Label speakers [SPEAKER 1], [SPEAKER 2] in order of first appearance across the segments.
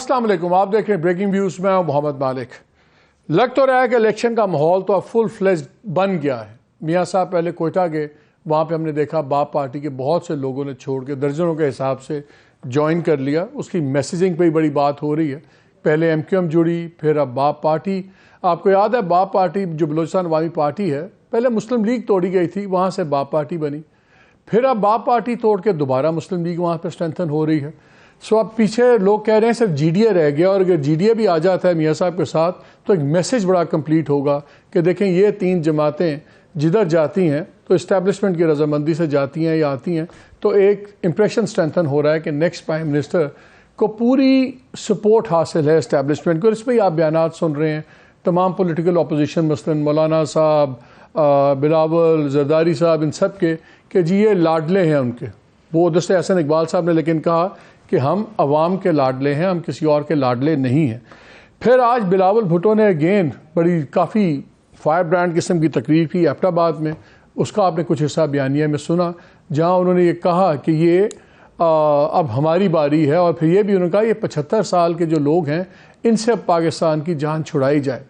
[SPEAKER 1] अस्सलाम वालेकुम, आप देख रहे हैं ब्रेकिंग व्यूज़ में मोहम्मद मालिक। लग तो रहा है कि इलेक्शन का माहौल तो अब फुल फ्लेज बन गया है। मियाँ साहब पहले कोयटा गए, वहाँ पे हमने देखा बाप पार्टी के बहुत से लोगों ने छोड़ के दर्जनों के हिसाब से ज्वाइन कर लिया। उसकी मैसेजिंग पे ही बड़ी बात हो रही है। पहले MQM जुड़ी, फिर अब बाप पार्टी। आपको याद है बाप पार्टी जो बलूचिस्तान अवामी पार्टी है, पहले मुस्लिम लीग तोड़ी गई थी, वहाँ से बाप पार्टी बनी। फिर अब बाप पार्टी तोड़ के दोबारा मुस्लिम लीग वहाँ पर स्ट्रेंथन हो रही है। सो अब पीछे लोग कह रहे हैं सिर्फ GDA रह गया, और अगर GDA भी आ जाता है मियाँ साहब के साथ तो एक मैसेज बड़ा कंप्लीट होगा कि देखें ये तीन जमातें जिधर जाती हैं तो इस्टेब्लिशमेंट की रजामंदी से जाती हैं या आती हैं, तो एक इम्प्रेशन स्ट्रेंथन हो रहा है कि नेक्स्ट प्राइम मिनिस्टर को पूरी सपोर्ट हासिल है इस्टेब्लिशमेंट को। इस पर आप बयान सुन रहे हैं तमाम पॉलिटिकल अपोजिशन, मसलन मौलाना साहब, बिलावल, जरदारी साहब, इन सब के कि जी ये लाडले हैं उनके। वो दोस्त एहसन इकबाल साहब ने लेकिन कहा कि हम अवाम के लाडले हैं, हम किसी और के लाडले नहीं हैं। फिर आज बिलावल भुट्टो ने अगेन बड़ी काफ़ी फायर ब्रांड किस्म की तकरीर की एबटाबाद में। उसका आपने कुछ हिस्सा बयानिया में सुना, जहां उन्होंने ये कहा कि ये अब हमारी बारी है, और फिर ये भी उन्होंने कहा ये 75 साल के जो लोग हैं इनसे अब पाकिस्तान की जान छुड़ाई जाए।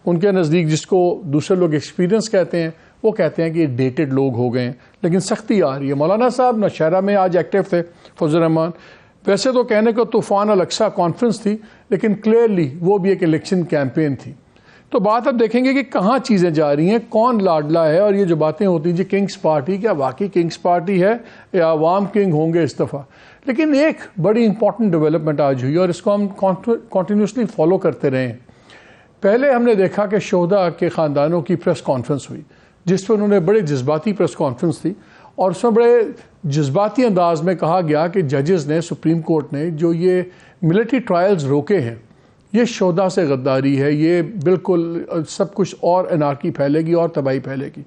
[SPEAKER 1] उनके नज़दीक जिसको दूसरे लोग एक्सपीरियंस कहते हैं, वो कहते हैं कि ये डेटेड लोग हो गए हैं, लेकिन सख्ती आ रही है। मौलाना साहब नौशहरा में आज एक्टिव थे, फजल रहमान। वैसे तो कहने को तूफ़ान अल-अक्सा कॉन्फ्रेंस थी, लेकिन क्लियरली वो भी एक इलेक्शन कैंपेन थी। तो बात अब देखेंगे कि कहाँ चीज़ें जा रही हैं, कौन लाडला है, और ये जो बातें होती हैं जी किंग्स पार्टी, क्या वाकई किंग्स पार्टी है या अवाम किंग होंगे इस दफ़ा। लेकिन एक बड़ी इंपॉर्टेंट डेवलपमेंट आज हुई और इसको हम कॉन्टीन्यूसली फॉलो करते रहे। पहले हमने देखा कि शोहदा के ख़ानदानों की प्रेस कॉन्फ्रेंस हुई, जिस पर उन्होंने बड़े जज्बाती प्रेस कॉन्फ्रेंस थी, और उसमें बड़े जज्बाती अंदाज में कहा गया कि जजेस ने, सुप्रीम कोर्ट ने जो ये मिलिट्री ट्रायल्स रोके हैं, ये शोहदा से गद्दारी है, ये बिल्कुल सब कुछ और अनार्की फैलेगी और तबाही फैलेगी।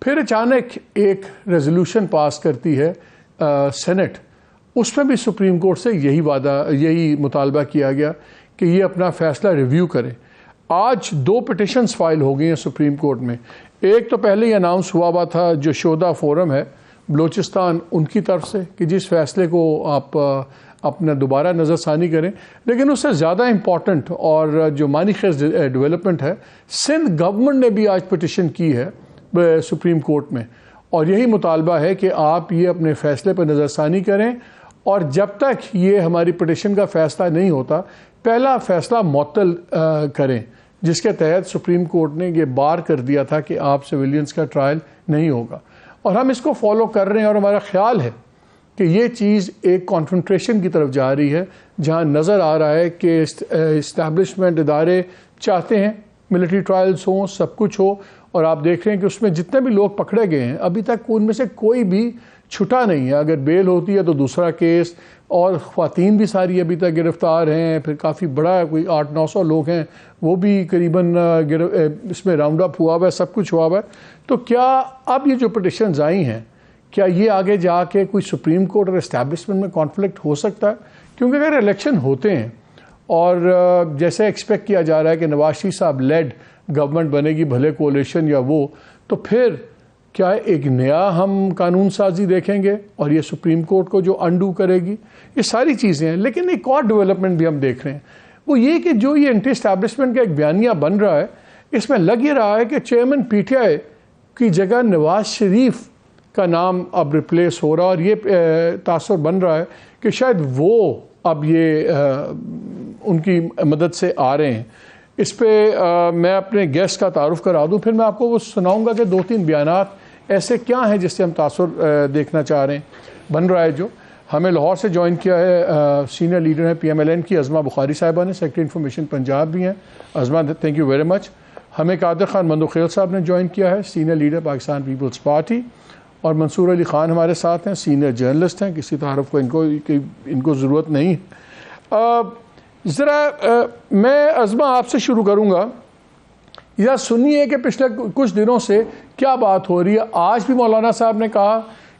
[SPEAKER 1] फिर अचानक एक रेजोल्यूशन पास करती है सेनेट, उसमें भी सुप्रीम कोर्ट से यही मुतालबा किया गया कि ये अपना फ़ैसला रिव्यू करें। आज 2 पिटिशन्स फाइल हो गई हैं सुप्रीम कोर्ट में। एक तो पहले ही अनाउंस हुआ था जो शोहदा फोरम है बलूचिस्तान, उनकी तरफ से कि जिस फैसले को आप अपना दोबारा नज़रसानी करें। लेकिन उससे ज़्यादा इम्पॉर्टेंट और जो मानी खेज डेवलपमेंट है, सिंध गवर्नमेंट ने भी आज पिटिशन की है सुप्रीम कोर्ट में, और यही मुतालबा है कि आप ये अपने फ़ैसले पर नज़रसानी करें, और जब तक ये हमारी पिटिशन का फ़ैसला नहीं होता पहला फ़ैसला मुअत्तल करें, जिसके तहत सुप्रीम कोर्ट ने ये बार कर दिया था कि आप सिविलियंस का ट्रायल नहीं होगा। और हम इसको फॉलो कर रहे हैं, और हमारा ख्याल है कि ये चीज़ एक कॉन्फ्रंट्रेशन की तरफ जा रही है, जहां नज़र आ रहा है कि इस्टेब्लिशमेंट इदारे चाहते हैं मिलिट्री ट्रायल्स हों, सब कुछ हो। और आप देख रहे हैं कि उसमें जितने भी लोग पकड़े गए हैं अभी तक उनमें से कोई भी छुटा नहीं है। अगर बेल होती है तो दूसरा केस, और ख़वातीन भी सारी अभी तक गिरफ़्तार हैं। फिर काफ़ी बड़ा कोई 800-900 लोग हैं, वो भी करीबन इसमें राउंड अप हुआ हुआ है, सब कुछ हुआ हुआ है। तो क्या अब ये जो पिटिशन्स आई हैं, क्या ये आगे जाके कोई सुप्रीम कोर्ट और इस्टेब्लिशमेंट में कॉन्फ्लिक्ट हो सकता है? क्योंकि अगर इलेक्शन होते हैं और जैसे एक्सपेक्ट किया जा रहा है कि नवाज शरीफ साहब लेड गवर्नमेंट बनेगी, भले कोalition या वो, तो फिर क्या एक नया हम कानून साजी देखेंगे और ये सुप्रीम कोर्ट को जो अंडू करेगी? ये सारी चीज़ें हैं। लेकिन एक और डेवलपमेंट भी हम देख रहे हैं, वो ये कि जो ये एंटी एस्टैब्लिशमेंट का एक बयानिया बन रहा है, इसमें लग ये रहा है कि चेयरमैन PTI की जगह नवाज शरीफ का नाम अब रिप्लेस हो रहा है, और ये तासुर बन रहा है कि शायद वो अब ये उनकी मदद से आ रहे हैं। इस पे मैं अपने गेस्ट का तारुफ करा दूं, फिर मैं आपको वो सुनाऊंगा कि 2-3 बयानात ऐसे क्या हैं जिससे हम तासुर देखना चाह रहे हैं बन रहा है। जो हमें लाहौर से ज्वाइन किया है सीनियर लीडर हैं PMLN की अज़मा बुखारी साहिबा ने, सेक्रेटरी इन्फॉर्मेशन पंजाब भी हैं। Azma, thank you very much. हमें कादिर खान मंदोखेल साहब ने ज्वाइन किया है, सीनियर लीडर पाकिस्तान पीपल्स पार्टी। और मंसूर अली ख़ान हमारे साथ हैं, सीनियर जर्नलिस्ट हैं, किसी तारुफ को इनको ज़रूरत नहीं है। ज़रा मैं अज़मा आपसे शुरू करूँगा। या सुनिए कि पिछले कुछ दिनों से क्या बात हो रही है। आज भी मौलाना साहब ने कहा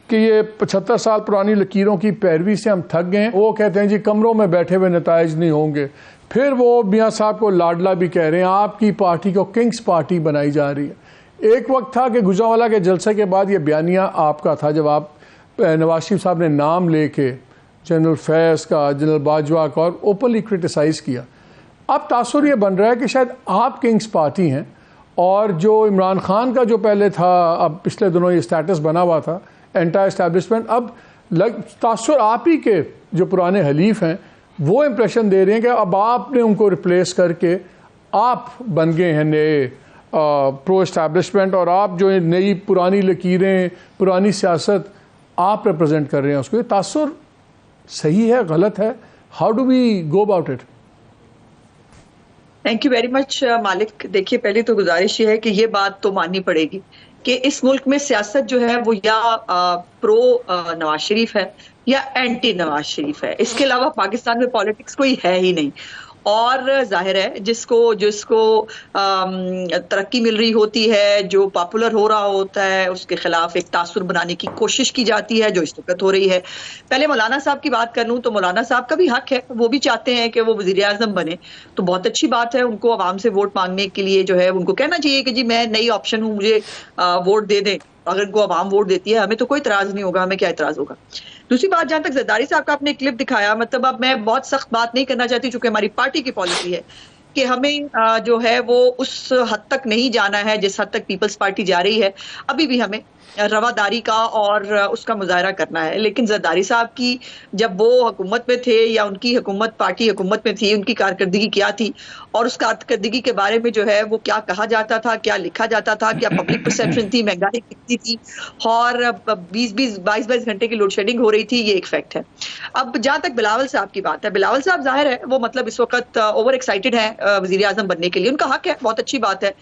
[SPEAKER 1] कि ये 75 साल पुरानी लकीरों की पैरवी से हम थक गए। वो कहते हैं जी कमरों में बैठे हुए नताइज नहीं होंगे। फिर वो मियाँ साहब को लाडला भी कह रहे हैं, आपकी पार्टी को किंग्स पार्टी बनाई जा रही है। एक वक्त था कि गुजरांवाला के जलसे के बाद ये बयानिया आपका था, जब आप नवाज शरीफ साहब ने नाम लेके जनरल फैज़ का, जनरल बाजवा का, और ओपनली क्रिटिसाइज़ किया। अब तासुर ये बन रहा है कि शायद आप किंग्स पार्टी हैं, और जो इमरान खान का जो पहले था, अब पिछले दिनों ये स्टेटस बना हुआ था एंटी एस्टैब्लिशमेंट, अब तासुर आप ही के जो पुराने हलीफ हैं वो इम्प्रेशन दे रहे हैं कि अब आपने उनको रिप्लेस करके आप बन गए हैं नए प्रो एस्टैब्लिशमेंट, और आप जो नई पुरानी लकीरें, पुरानी सियासत आप रिप्रेजेंट कर रहे हैं उसको। ये तासुर सही है, गलत है? How do we go about it?
[SPEAKER 2] Thank you very much Malik. देखिए, पहले तो गुजारिश ये है कि ये बात तो माननी पड़ेगी कि इस मुल्क में सियासत जो है वो या प्रो नवाज शरीफ है या एंटी नवाज शरीफ है। इसके अलावा पाकिस्तान में पॉलिटिक्स कोई है ही नहीं। और जाहिर है जिसको तरक्की मिल रही होती है, जो पॉपुलर हो रहा होता है, उसके खिलाफ एक तासुर बनाने की कोशिश की जाती है, जो इस वक्त हो रही है। पहले मौलाना साहब की बात कर लूं तो मौलाना साहब का भी हक है, वो भी चाहते हैं कि वो वजीर आजम बने, तो बहुत अच्छी बात है। उनको आवाम से वोट मांगने के लिए जो है उनको कहना चाहिए कि जी मैं नई ऑप्शन हूँ, मुझे वोट दे दें। अगर इनको आवाम वोट देती है हमें तो कोई इतराज नहीं होगा, हमें क्या इतराज होगा। दूसरी बात, जहां तक जरदारी साहब का आपने क्लिप दिखाया, मतलब अब मैं बहुत सख्त बात नहीं करना चाहती, चूंकि हमारी पार्टी की पॉलिसी है कि हमें जो है वो उस हद तक नहीं जाना है जिस हद तक पीपल्स पार्टी जा रही है। अभी भी हमें रवादारी का और उसका मुजाहरा करना है। लेकिन जरदारी साहब की जब वो हुकूमत में थे या उनकी हुकूमत, पार्टी हुकूमत में थी, उनकी कारकर्दगी क्या थी और उस कारकर्दगी के बारे में जो है वो क्या कहा जाता था, क्या लिखा जाता था, क्या पब्लिक परसेप्शन थी, महंगाई कितनी थी और 22 घंटे की लोड शेडिंग हो रही थी, ये एक फैक्ट है। अब जहां तक बिलावल साहब की बात है, बिलावल साहब जाहिर है वो मतलब इस वक्त ओवर एक्साइटेड है वजीर आजम बनने के लिए, उनका हक है, बहुत अच्छी बात है।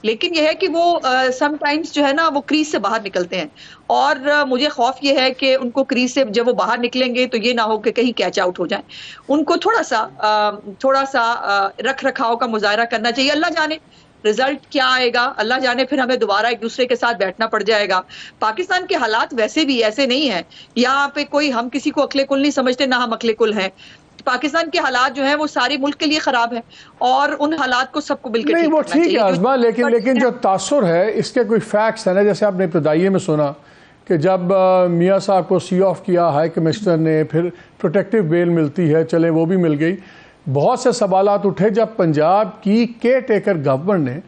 [SPEAKER 2] लेकिन यह है कि वो समटाइम्स जो है ना वो क्रीज से बाहर निकलते हैं, और मुझे खौफ ये है कि उनको क्रीज से जब वो बाहर निकलेंगे तो ये ना हो कि कहीं कैच आउट हो जाए। उनको थोड़ा सा रख रखाव का मुजाहरा करना चाहिए। अल्लाह जाने रिजल्ट क्या आएगा, अल्लाह जाने, फिर हमें दोबारा एक दूसरे के साथ बैठना पड़ जाएगा। पाकिस्तान के हालात वैसे भी ऐसे नहीं है, यहाँ पे कोई हम किसी को अकले कुल नहीं समझते, ना हम अकले कुल हैं। पाकिस्तान के हालात जो है वो सारे मुल्क के लिए खराब है और उन हालात को सबको मिलकर
[SPEAKER 1] नहीं, वो ठीक है आज़मा, लेकिन जो तासुर है इसके कोई फैक्ट्स है ना, जैसे आपने इब्तदाइये में सुना कि जब मियाँ साहब को सी ऑफ किया हाई कमिश्नर ने, फिर प्रोटेक्टिव बेल मिलती है, चले वो भी मिल गई। बहुत से सवालात उठे जब पंजाब की केयर टेकर गवर्नमेंट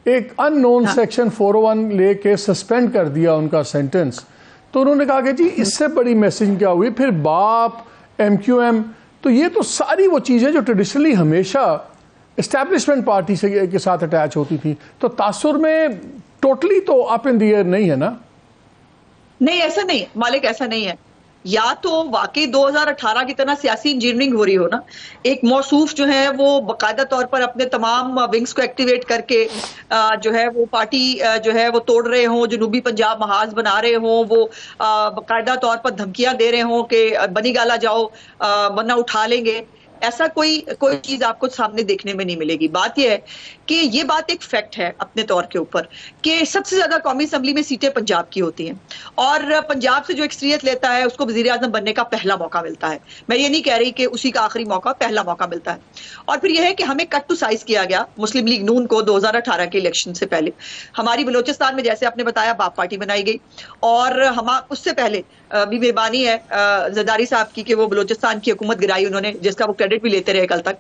[SPEAKER 1] ने एक अननोन सेक्शन 401 लेके सस्पेंड कर दिया उनका सेंटेंस, तो उन्होंने कहा कि जी इससे बड़ी मैसेजिंग क्या हुई। फिर बाप, MQM, तो ये तो सारी वो चीज़ें जो ट्रेडिशनली हमेशा इस्टेब्लिशमेंट पार्टी से के साथ अटैच होती थी, तो तासुर में टोटली तो अप इन द एयर नहीं है ना?
[SPEAKER 2] नहीं, ऐसा नहीं मालिक, ऐसा नहीं है। या तो वाकई 2018 की तरह सियासी इंजीनियरिंग हो रही हो ना, एक मौसूफ जो है वो बाकायदा तौर पर अपने तमाम विंग्स को एक्टिवेट करके जो है वो पार्टी जो है वो तोड़ रहे हों, जनूबी पंजाब महाज बना रहे हों, वो बाकायदा तौर पर धमकियां दे रहे हों कि बनी गाला जाओ वरना उठा लेंगे। ऐसा कोई चीज आपको सामने देखने में नहीं मिलेगी। बात यह है कि ये बात एक फैक्ट है अपने तौर के ऊपर कि सबसे ज्यादा कौमी असम्बली में सीटें पंजाब की होती हैं और पंजाब से जो एक्सरियत लेता है उसको वजीर आजम बनने का पहला मौका मिलता है। मैं ये नहीं कह रही कि उसी का आखिरी मौका, पहला मौका मिलता है। और फिर यह है कि हमें कट टू साइज किया गया मुस्लिम लीग नून को 2018 के इलेक्शन से पहले। हमारी बलोचिस्तान में जैसे आपने बताया बाप पार्टी बनाई गई, और हम उससे पहले भी मेहरबानी है जरदारी साहब की कि वो बलोचिस्तान की हुकूमत गिराई उन्होंने, जिसका वो क्रेडिट भी लेते रहे कल तक।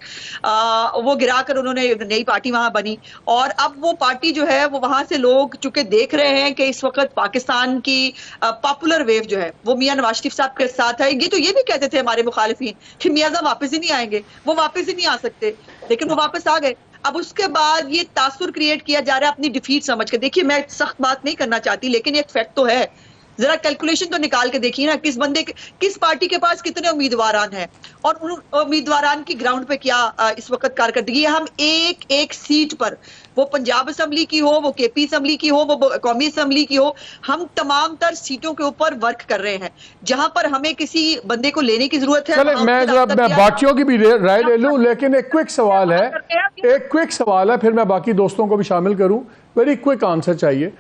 [SPEAKER 2] वो गिराकर उन्होंने नई पार्टी वहां बनी, और अब वो पार्टी जो है वो वहां से लोग चूंकि देख रहे हैं कि इस वक्त पाकिस्तान की पॉपुलर वेव जो है वो मियां नवाज शरीफ साहब के साथ है। ये तो ये भी कहते थे हमारे मुखालिफिन कि मियां साहब वापस ही नहीं आएंगे, वो वापस ही नहीं आ सकते, लेकिन वो वापस आ गए। अब उसके बाद ये तासुर क्रिएट किया जा रहा है अपनी डिफीट समझ के। देखिए, मैं सख्त बात नहीं करना चाहती, लेकिन एक फैक्ट तो है, जरा कैलकुलेशन तो निकाल के देखिए ना, किस पार्टी के पास कितने उम्मीदवारान हैं और उन उम्मीदवारान की ग्राउंड पे क्या इस वक्त कारकर्दगी है। हम एक एक सीट पर, वो पंजाब असम्बली की हो, वो KP असम्बली की हो, वो कौमी असम्बली की हो, हम तमाम तर सीटों के ऊपर वर्क कर रहे हैं जहां पर हमें किसी बंदे को लेने की जरूरत है।
[SPEAKER 1] मैं बाकियों की भी राय ले लूं, लेकिन एक क्विक सवाल है, फिर मैं बाकी दोस्तों को भी शामिल करूं। वेरी क्विक आंसर चाहिए।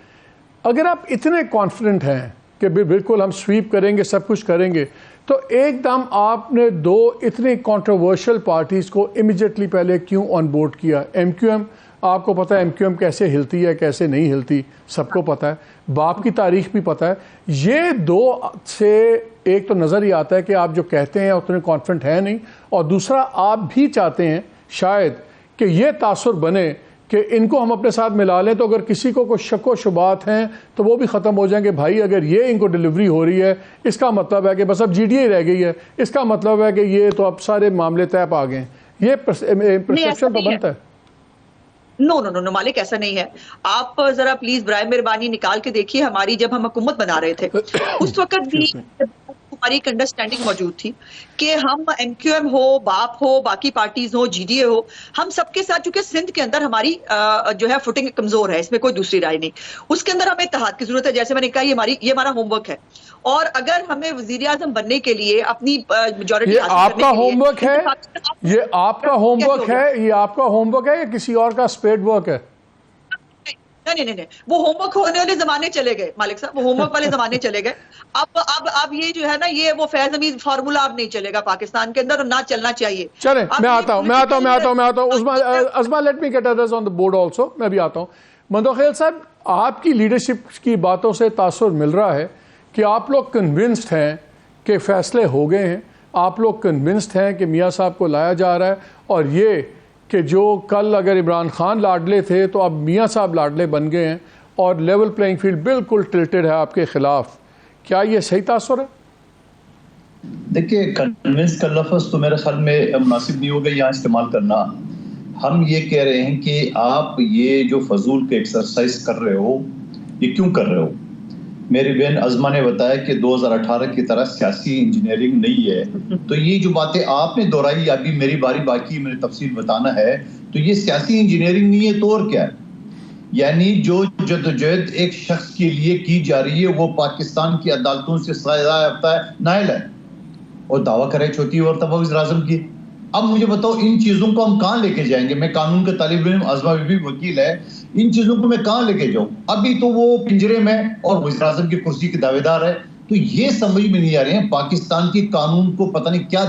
[SPEAKER 1] अगर आप इतने कॉन्फिडेंट हैं कि बिल्कुल हम स्वीप करेंगे, सब कुछ करेंगे, तो एकदम आपने दो इतनी कंट्रोवर्शियल पार्टीज को इमीडिएटली पहले क्यों ऑन बोर्ड किया? MQM, आपको पता है MQM कैसे हिलती है, कैसे नहीं हिलती, सबको पता है, बाप की तारीख भी पता है। ये दो से एक तो नज़र ही आता है कि आप जो कहते हैं उतने कॉन्फिडेंट हैं नहीं, और दूसरा आप भी चाहते हैं शायद कि ये तासुर बने कि इनको हम अपने साथ मिला लें, तो अगर किसी को कोई शक व शुबात हैं तो वो भी ख़त्म हो जाएंगे। भाई अगर ये इनको डिलीवरी हो रही है इसका मतलब है कि बस अब GDA रह गई है, इसका मतलब है कि ये तो अब सारे मामले तय पा गए। ये परसेप्शन तो बनता है।
[SPEAKER 2] नो नो नो नो मालिक, ऐसा नहीं है। आप जरा प्लीज बराए मेहरबानी निकाल के देखिए, हमारी जब हम हुकूमत बना रहे थे उस वक्त भी हमारी एक अंडरस्टैंडिंग मौजूद थी कि हम MQM हो, बाप हो, बाकी पार्टीज हो, GDA हो, हम सबके साथ, चूंकि सिंध के अंदर हमारी जो है फुटिंग कमजोर है, इसमें कोई दूसरी राय नहीं, उसके अंदर हमें इत्तेहाद की जरूरत है। जैसे मैंने कहा, ये हमारा होमवर्क है, और अगर हमें वजीर आजम बनने के लिए अपनी मेजॉरिटी
[SPEAKER 1] ये आपका होमवर्क है, ये आपका होमवर्क है, ये आपका होमवर्क है या किसी और का स्पेड वर्क है?
[SPEAKER 2] नहीं, वो होमवर्क होने वाले जमाने चले गए मालिक साहब, वो होमवर्क वाले जमाने चले गए। अब ये जो है ना, ये वो फैज हमीद फार्मूला अब नहीं चलेगा पाकिस्तान के अंदर, और ना चलना चाहिए।
[SPEAKER 1] चले, मैं आता हूं। Usma, let me get others on the board also. मैं भी आता हूं। मंदोखेल साहब, आपकी लीडरशिप की बातों से तासुर मिल रहा है कि आप लोग कन्विंस्ड हैं कि फैसले हो गए हैं, आप लोग कन्विंस्ड हैं कि मियाँ साहब को लाया जा रहा है, और ये कि जो कल अगर इमरान खान लाडले थे तो अब मियाँ साहब लाडले बन गए हैं, और लेवल प्लेइंग फील्ड बिल्कुल टिल्टेड है आपके खिलाफ। क्या ये सही तासुर है?
[SPEAKER 3] देखिए, कन्विंस का लफ्ज़ तो मेरे ख्याल में मुनासिब नहीं होगा यहाँ इस्तेमाल करना। हम ये कह रहे हैं कि आप ये जो फजूल के एक्सरसाइज कर रहे हो, ये क्यों कर रहे हो? मेरी बहन अज़मा ने बताया कि 2018 की तरह सियासी इंजीनियरिंग नहीं है। तो ये जो बातें आपने दोहराई, अभी मेरी बारी बाकी, मैंने तफसील बताना है, तो ये सियासी इंजीनियरिंग नहीं है तो और क्या है? यानी जो जद्दोजहद एक शख्स के लिए की जा रही है वो पाकिस्तान की अदालतों से सजा याफ्ता है, नाइल है, और दावा करे छोटी और तब वज़ीर आज़म की। अब मुझे बताओ, इन चीज़ों को हम कहाँ लेके जाएंगे? मैं कानून का तालिब इल्म, अज़मा भी वकील है, इन चीज़ों को मैं कहाँ लेके जाऊँ? अभी तो वो पिंजरे में और वज़ीर आज़म की कुर्सी के दावेदार है। तो ये समझ में नहीं आ रहे हैं पाकिस्तान की कानून को, पता नहीं क्या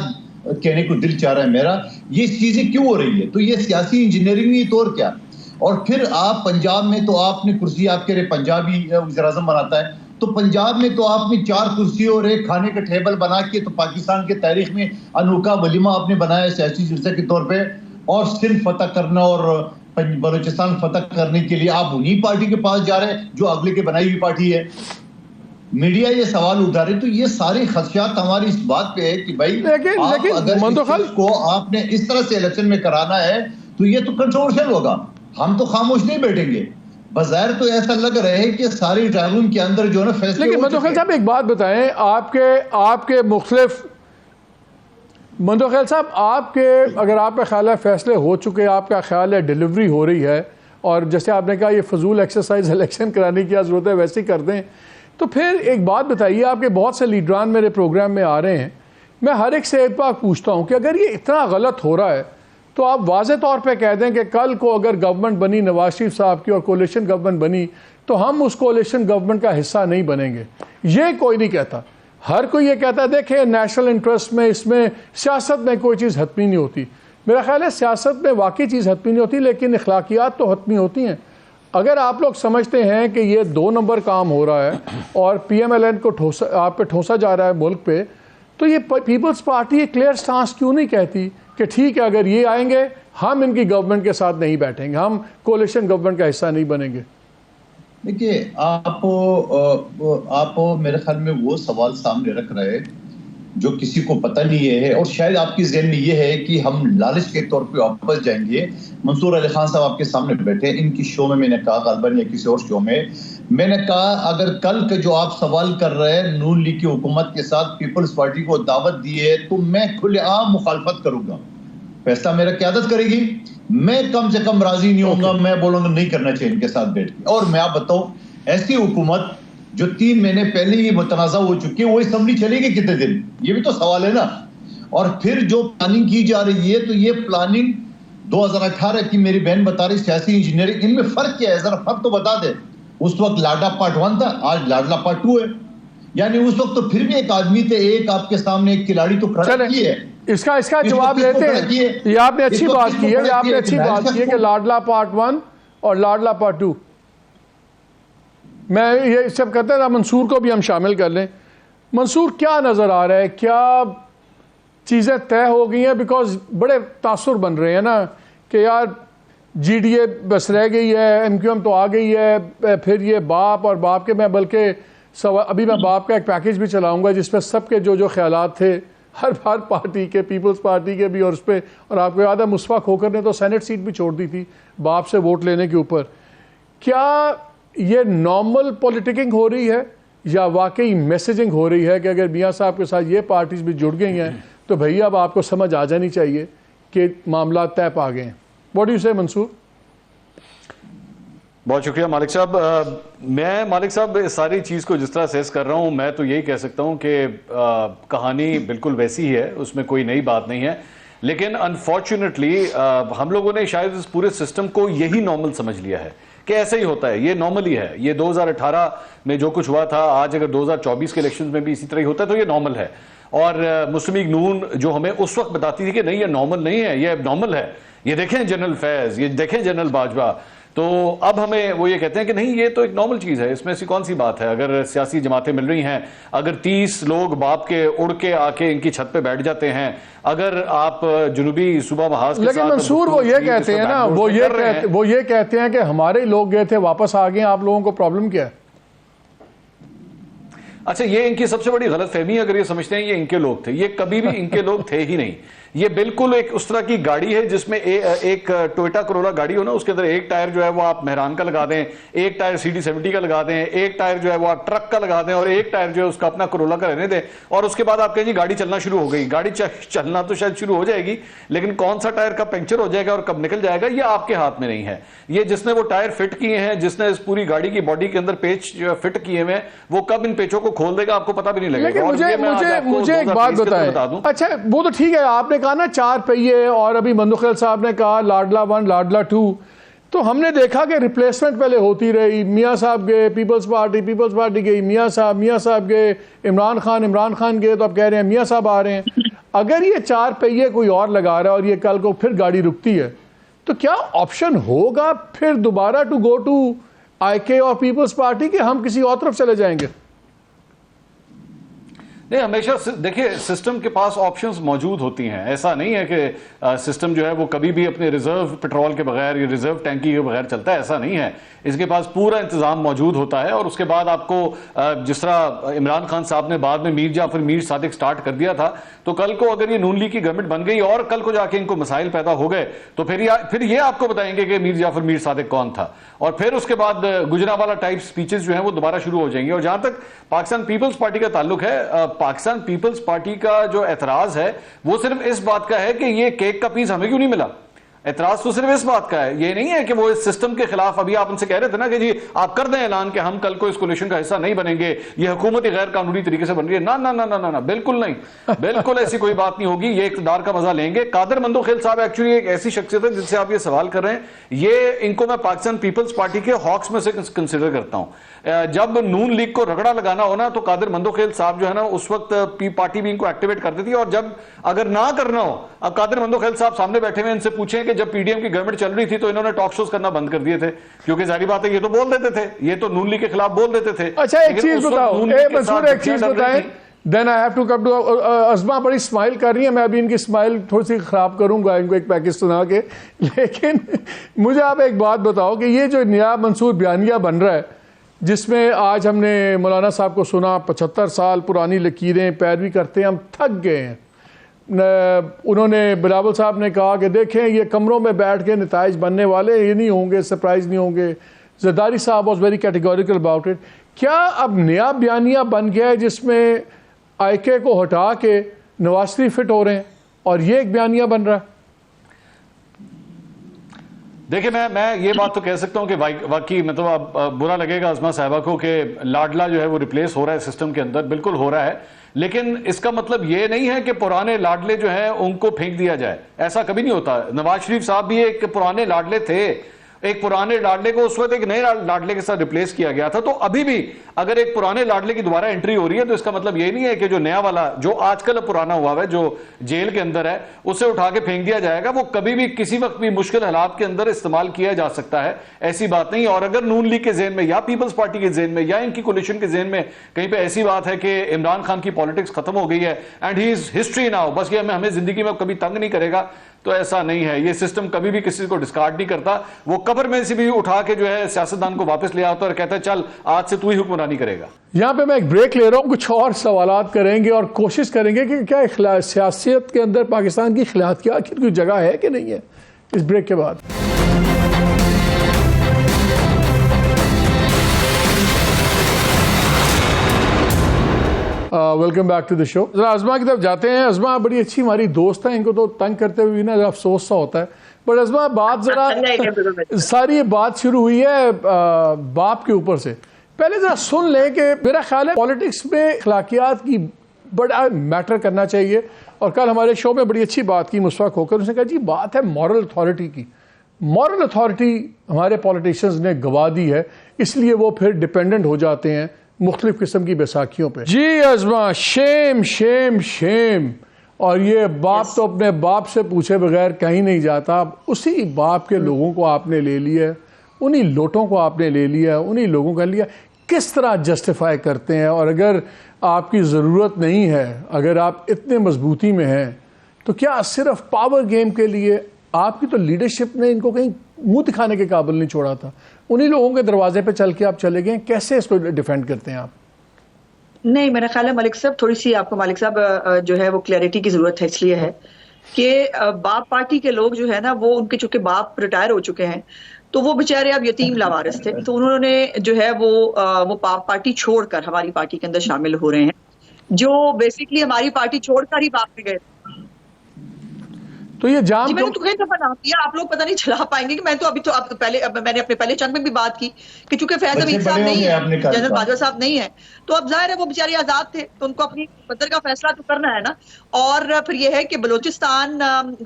[SPEAKER 3] कहने को दिल चाह रहा है मेरा, ये चीज़ें क्यों हो रही है? तो ये सियासी इंजीनियरिंग नहीं तो और क्या? और फिर आप पंजाब में तो आपने कुर्सी, आपके लिए पंजाबी वज़ीर आज़म बनाता है, तो पंजाब में तो आपने 4 कुर्सी और एक खाने का टेबल बना के तो पाकिस्तान के तारीख में अनोखा वलीमा आपने बनाया सियासी जलसे के तौर पे। और सिंध फतह करना और बलूचिस्तान फतह करने के लिए आप उन्हीं पार्टी के पास जा रहे हैं जो अगले के बनाई हुई पार्टी है। मीडिया ये सवाल उठा रहे, तो ये सारे खदशात हमारी इस बात पे है कि भाई लेकिन अगर को आपने इस तरह से इलेक्शन में कराना है तो ये तो कंट्रोवर्शियल होगा। हम तो खामोश नहीं बैठेंगे। बाज़ाहिर तो ऐसा लग रहा है कि सारी ट्राइब्यून के अंदर जो है ना फैसले।
[SPEAKER 1] लेकिन मंदोखेल साहब एक बात बताएं, आपके मुख्तलिफ, मंदोखेल साहब आपके, अगर आपका ख्याल है फैसले हो चुके, आपका ख्याल है डिलीवरी हो रही है, और जैसे आपने कहा ये फजूल एक्सरसाइज इलेक्शन कराने की क्या ज़रूरत है, वैसे ही कर दें, तो फिर एक बात बताइए, आपके बहुत से लीडरान मेरे प्रोग्राम में आ रहे हैं, मैं हर एक से एक बार पूछता हूँ कि अगर ये इतना गलत हो रहा है तो आप वाज़े तौर पे कह दें कि कल को अगर गवर्नमेंट बनी नवाज शरीफ साहब की और कोalition गवर्नमेंट बनी तो हम उस कोalition गवर्नमेंट का हिस्सा नहीं बनेंगे। ये कोई नहीं कहता, हर कोई ये कहता है देखें नेशनल इंटरेस्ट में, इसमें सियासत में कोई चीज़ हतमी नहीं होती। मेरा ख्याल है सियासत में वाकई चीज़ हतमी नहीं होती, लेकिन अखलाकियात तो हतमी होती हैं। अगर आप लोग समझते हैं कि ये 2 नंबर काम हो रहा है और PMLN को आप पे ठोसा जा रहा है मुल्क पे, तो ये पीपल्स पार्टी एक क्लियर स्टांस क्यों नहीं कहती कि ठीक है अगर ये आएंगे हम इनकी गवर्नमेंट के साथ नहीं बैठेंगे, हम कोalition गवर्नमेंट का हिस्सा नहीं बनेंगे?
[SPEAKER 3] देखिए, आप मेरे ख्याल में वो सवाल सामने रख रहे हैं जो किसी को पता नहीं है, और शायद आपकी ज़हन में ये है कि हम लालच के तौर पे वापस जाएंगे। मंसूर अली खान साहब आपके सामने बैठे, इनकी शो में मैंने कहा, गालबन या किसी और शो में मैंने कहा, अगर कल के जो आप सवाल कर रहे हैं नून लीग की हुकूमत के साथ पीपल्स पार्टी को दावत दी है तो मैं खुलेआम मुखालफत करूंगा। फैसला मेरा क़यादत करेगी, मैं कम से कम राजी नहीं होऊंगा, मैं बोलूंगा नहीं करना चाहिए इनके साथ बैठ के। और मैं आप बताऊं, ऐसी हुकूमत जो 3 महीने पहले ही मुतनाज़ा हो चुकी है, वो असेंबली चलेगी कितने दिन, ये भी तो सवाल है ना। और फिर जो प्लानिंग की जा रही है, तो ये प्लानिंग 2018 की मेरी बहन बता रही सियासी इंजीनियरिंग, इनमें फर्क क्या है, जरा फर्क तो बता दे। उस वक्त लाडला पार्ट 1 था, आज लाडला पार्ट 2 है। यानी उस वक्त तो फिर भी एक आदमी थे, एक आपके सामने एक खिलाड़ी तो खड़ा की है।
[SPEAKER 1] इसका जवाब लेते हैं। ये आपने अच्छी बात की है, आपने अच्छी बात की है कि लाडला पार्ट 1 और लाडला पार्ट 2, मैं ये सब कहते हैं मंसूर को भी हम शामिल कर लें। मंसूर क्या नज़र आ रहा है, क्या चीज़ें तय हो गई हैं? बिकॉज बड़े तासुर बन रहे हैं ना कि यार GDA बस रह गई है, MQM तो आ गई है, फिर ये बाप और बाप के, मैं बल्कि अभी मैं बाप का एक पैकेज भी चलाऊंगा जिसमें सबके जो जो ख्यालात थे हर पार्टी के, पीपल्स पार्टी के भी, और उस पर, और आपको याद है मुस्तफा खोखर ने तो सेनेट सीट भी छोड़ दी थी बाप से वोट लेने के ऊपर। क्या ये नॉर्मल पॉलिटिकिंग हो रही है या वाकई मैसेजिंग हो रही है कि अगर मियाँ साहब के साथ ये पार्टीज भी जुड़ गई हैं तो भैया अब आपको समझ आ जानी चाहिए कि मामला तय पा गए हैं? व्हाट डू यू से मंसूर?
[SPEAKER 4] बहुत शुक्रिया मालिक साहब। मैं मालिक साहब इस सारी चीज़ को जिस तरह सेस कर रहा हूँ, मैं तो यही कह सकता हूँ कि कहानी बिल्कुल वैसी ही है, उसमें कोई नई बात नहीं है। लेकिन अनफॉर्चुनेटली हम लोगों ने शायद इस पूरे सिस्टम को यही नॉर्मल समझ लिया है कि ऐसा ही होता है, ये नॉर्मल ही है। ये 2018 में जो कुछ हुआ था, आज अगर 2024 के इलेक्शन में भी इसी तरह ही होता है तो ये नॉर्मल है। और मुस्लिम लीग नून जो हमें उस वक्त बताती थी कि नहीं ये नॉर्मल नहीं है, ये नॉर्मल है, ये देखें जनरल फैज, ये देखें जनरल बाजवा, तो अब हमें वो ये कहते हैं कि नहीं ये तो एक नॉर्मल चीज़ है, इसमें ऐसी कौन सी बात है। अगर सियासी जमातें मिल रही हैं, अगर 30 लोग बाप के उड़ के आके इनकी छत पे बैठ जाते हैं, अगर आप जुनूबी सूबा महाज के
[SPEAKER 1] लेकिन मंसूर वो ये कहते हैं ना, वो ये कहते हैं कि हमारे लोग गए थे वापस आ गए, आप लोगों को प्रॉब्लम क्या है?
[SPEAKER 4] अच्छा, ये इनकी सबसे बड़ी गलतफहमी है। अगर ये समझते हैं ये इनके लोग थे, ये कभी भी इनके लोग थे ही नहीं। ये बिल्कुल एक उस तरह की गाड़ी है जिसमें एक टोयोटा कोरोला गाड़ी हो ना, उसके अंदर एक टायर जो है वो आप मेहरान का लगा दें, एक टायर CD70 का लगा दें, एक टायर जो है वो आप ट्रक का लगा दें, और एक टायर जो है उसका अपना कोरोला का रहने दें, और उसके बाद आप कहें जी गाड़ी चलना शुरू हो गई। गाड़ी चलना तो शायद शुरू हो जाएगी, लेकिन कौन सा टायर कब पंक्चर हो जाएगा और कब निकल जाएगा ये आपके हाथ में नहीं है। ये जिसने वो टायर फिट किए हैं, जिसने इस पूरी गाड़ी की बॉडी के अंदर पेच जो फिट किए हुए, वो कब इन पेचों को खोल देगा आपको पता भी नहीं लगेगा।
[SPEAKER 1] मुझे एक बात बताएं। अच्छा, वो तो ठीक है, आपने कहा ना 4 पहिए, और अभी मंदुखेल साहब ने कहा लाडला 1 लाडला 2, तो हमने देखा कि रिप्लेसमेंट पहले होती रही। मियाँ साहब गए, पीपल्स पार्टी गई, मियाँ साहब गए, इमरान खान गए, तो अब कह रहे हैं मियाँ साहब आ रहे हैं। अगर ये 4 पहिए कोई और लगा रहा है और ये कल को फिर गाड़ी रुकती है, तो क्या ऑप्शन होगा फिर दोबारा टू गो टू IK और पीपल्स पार्टी के हम किसी और तरफ चले जाएंगे?
[SPEAKER 4] नहीं, हमेशा देखिए सिस्टम के पास ऑप्शंस मौजूद होती हैं। ऐसा नहीं है कि सिस्टम जो है वो कभी भी अपने रिजर्व पेट्रोल के बगैर या रिजर्व टैंकी के बगैर चलता है, ऐसा नहीं है। इसके पास पूरा इंतजाम मौजूद होता है। और उसके बाद आपको जिस तरह इमरान खान साहब ने बाद में मीर सादिक स्टार्ट कर दिया था, तो कल को अगर ये नून लीग की गवर्नमेंट बन गई और कल को जाके इनको मसाइल पैदा हो गए, तो फिर ये आपको बताएंगे कि मीर सादिक कौन था, और फिर उसके बाद गुजरावाला टाइप स्पीचेस जो हैं वो दोबारा शुरू हो जाएंगी। और जहां तक पाकिस्तान पीपल्स पार्टी का ताल्लुक है, पाकिस्तान पीपल्स पार्टी का जो एतराज है वो सिर्फ इस बात का है कि ये केक का पीस हमें क्यों नहीं मिला। एतराज तो सिर्फ इस बात का है, ये नहीं है कि वो इस सिस्टम के खिलाफ। अभी आप उनसे कह रहे थे ना कि जी आप कर दें ऐलान कि हम कल को इस कोलिशन का हिस्सा नहीं बनेंगे, ये हुकूमत गैर कानूनी तरीके से बन रही है। ना ना ना ना ना, ना बिल्कुल नहीं, बिल्कुल ऐसी कोई बात नहीं होगी। ये इक़्तिदार का मजा लेंगे। कादर मंदोखेल साहब एक्चुअली एक ऐसी शख्सियत है जिनसे आप ये सवाल कर रहे हैं, ये इनको मैं पाकिस्तान पीपल्स पार्टी के हॉक्स में से कंसिडर करता हूं। जब नून लीग को रगड़ा लगाना हो ना, तो कादिर मंदोखेल साहब जो है ना उस वक्त पार्टी भी इनको एक्टिवेट कर देती है। और जब अगर ना करना हो, अब कादिर मंदोखेल साहब सामने बैठे हुए, इनसे पूछें कि जब PDM की गवर्नमेंट चल रही थी तो इन्होंने टॉक शोज करना बंद कर दिए थे, क्योंकि जाहिर बात है ये तो बोल देते थे, ये तो नून लीग के खिलाफ बोल देते थे।
[SPEAKER 1] अच्छा, एक चीज बताओ, एक चीज बताएं, then I have to come to Azma. बड़ी स्माइल कर रही है, मैं अभी इनकी स्माइल थोड़ी सी खराब करूंगा, इनको एक पैकेज सुना के। लेकिन मुझे आप एक बात बताओ कि ये जो नया मंसूर बयानिया बन रहा है, जिसमें आज हमने मौलाना साहब को सुना, 75 साल पुरानी लकीरें पैरवी करते हैं, हम थक गए हैं। उन्होंने बिलावल साहब ने कहा कि देखें ये कमरों में बैठ के नताइज बनने वाले ये नहीं होंगे, सरप्राइज नहीं होंगे। जरदारी साहब was very categorical about it. क्या अब नया बयानिया बन गया है जिसमें IK को हटा के नवाज शरीफ फिट हो रहे हैं और ये एक बयानिया बन रहा है?
[SPEAKER 4] देखिए, मैं ये बात तो कह सकता हूं कि वाकई मतलब अब बुरा लगेगा अज़मा साहिबा को कि लाडला जो है वो रिप्लेस हो रहा है सिस्टम के अंदर, बिल्कुल हो रहा है। लेकिन इसका मतलब ये नहीं है कि पुराने लाडले जो हैं उनको फेंक दिया जाए, ऐसा कभी नहीं होता। नवाज शरीफ साहब भी एक पुराने लाडले थे, एक पुराने लाडले को उस वक्त एक नए लाडले के साथ रिप्लेस किया गया था। तो अभी भी अगर एक पुराने लाडले की दोबारा एंट्री हो रही है तो इसका मतलब ये नहीं है कि जो नया वाला, जो आजकल पुराना हुआ है, जो जेल के अंदर है, उसे उठा के फेंक दिया जाएगा। वो कभी भी किसी वक्त भी मुश्किल हालात के अंदर इस्तेमाल किया जा सकता है, ऐसी बात नहीं। और अगर नून लीग के ज़हन में या पीपल्स पार्टी के ज़हन में या इनकी कोलिशन के ज़हन में कहीं पे ऐसी बात है कि इमरान खान की पॉलिटिक्स खत्म हो गई है and he is history now, बस ये हमें जिंदगी में कभी तंग नहीं करेगा, तो ऐसा नहीं है। ये सिस्टम कभी भी किसी को डिस्कार्ड नहीं करता। वो कब्र में से भी उठा के जो है सियासतदान को वापस ले आता और कहता है चल आज से तू ही हुक्मरानी करेगा।
[SPEAKER 1] यहाँ पे मैं एक ब्रेक ले रहा हूँ, कुछ और सवालात करेंगे और कोशिश करेंगे कि क्या सियासत के अंदर पाकिस्तान की खिलाफत की आखिर कोई जगह है कि नहीं है, इस ब्रेक के बाद। Welcome back to the show. जरा अज़मा की तरफ जाते हैं। अज़मा बड़ी अच्छी हमारी दोस्त है, इनको तो तंग करते हुए ना अफसोस सा होता है, बट अज़मा बात जरा सारी ये बात शुरू हुई है बाप के ऊपर से। पहले जरा सुन लें कि मेरा ख्याल है पॉलिटिक्स में अखलाकियात की बड़ा मैटर करना चाहिए। और कल हमारे शो में बड़ी अच्छी बात की मुशफ़ाक़ होकर, उसने कहा जी बात है मॉरल अथॉरिटी की। मॉरल अथॉरिटी हमारे पॉलिटिशियंस ने गवा दी है, इसलिए वो फिर डिपेंडेंट हो जाते हैं मुख्तलिफ किस्म की बैसाखियों पे। जी अज़मा, शेम शेम शेम। और ये बाप तो अपने बाप से पूछे बगैर कहीं नहीं जाता। उसी बाप के लोगों को आपने ले लिया, उन्हीं लोटों को आपने ले लिया, उन्हीं लोगों का लिया। किस तरह जस्टिफाई करते हैं? और अगर आपकी ज़रूरत नहीं है, अगर आप इतने मजबूती में हैं, तो क्या सिर्फ पावर गेम के लिए? आपकी तो लीडरशिप ने इनको कहीं मुंह दिखाने के काबिल नहीं छोड़ा था। उन्हीं लोगों के दरवाजे पे चल के आप चले गए। कैसे इसको डिफेंड करते हैं आप?
[SPEAKER 2] नहीं, मेरा ख्याल है मलिक साहब, थोड़ी सी आपको मलिक साहब जो है वो क्लैरिटी की जरूरत है। इसलिए है कि बाप पार्टी के लोग जो है ना, वो उनके चूंकि बाप रिटायर हो चुके हैं, तो वो बेचारे अब यतीम लावारिस थे, तो उन्होंने जो है वो बाप पार्टी छोड़कर हमारी पार्टी के अंदर शामिल हो रहे हैं, जो बेसिकली हमारी पार्टी छोड़कर ही बाप पे गए।
[SPEAKER 1] तो ये जाम
[SPEAKER 2] जी, मैंने तो कई दफा नाम किया, आप लोग पता नहीं चला पाएंगे कि मैं तो अभी तो अब मैंने अपने पहले चंक में भी बात की कि चूंकि फैज अमीन साहब नहीं है, जनरल बाजवा साहब नहीं है, तो अब जाहिर है वो बेचारे आजाद थे, तो उनको अपनी कदर का फैसला तो करना है ना। और फिर ये है कि बलूचिस्तान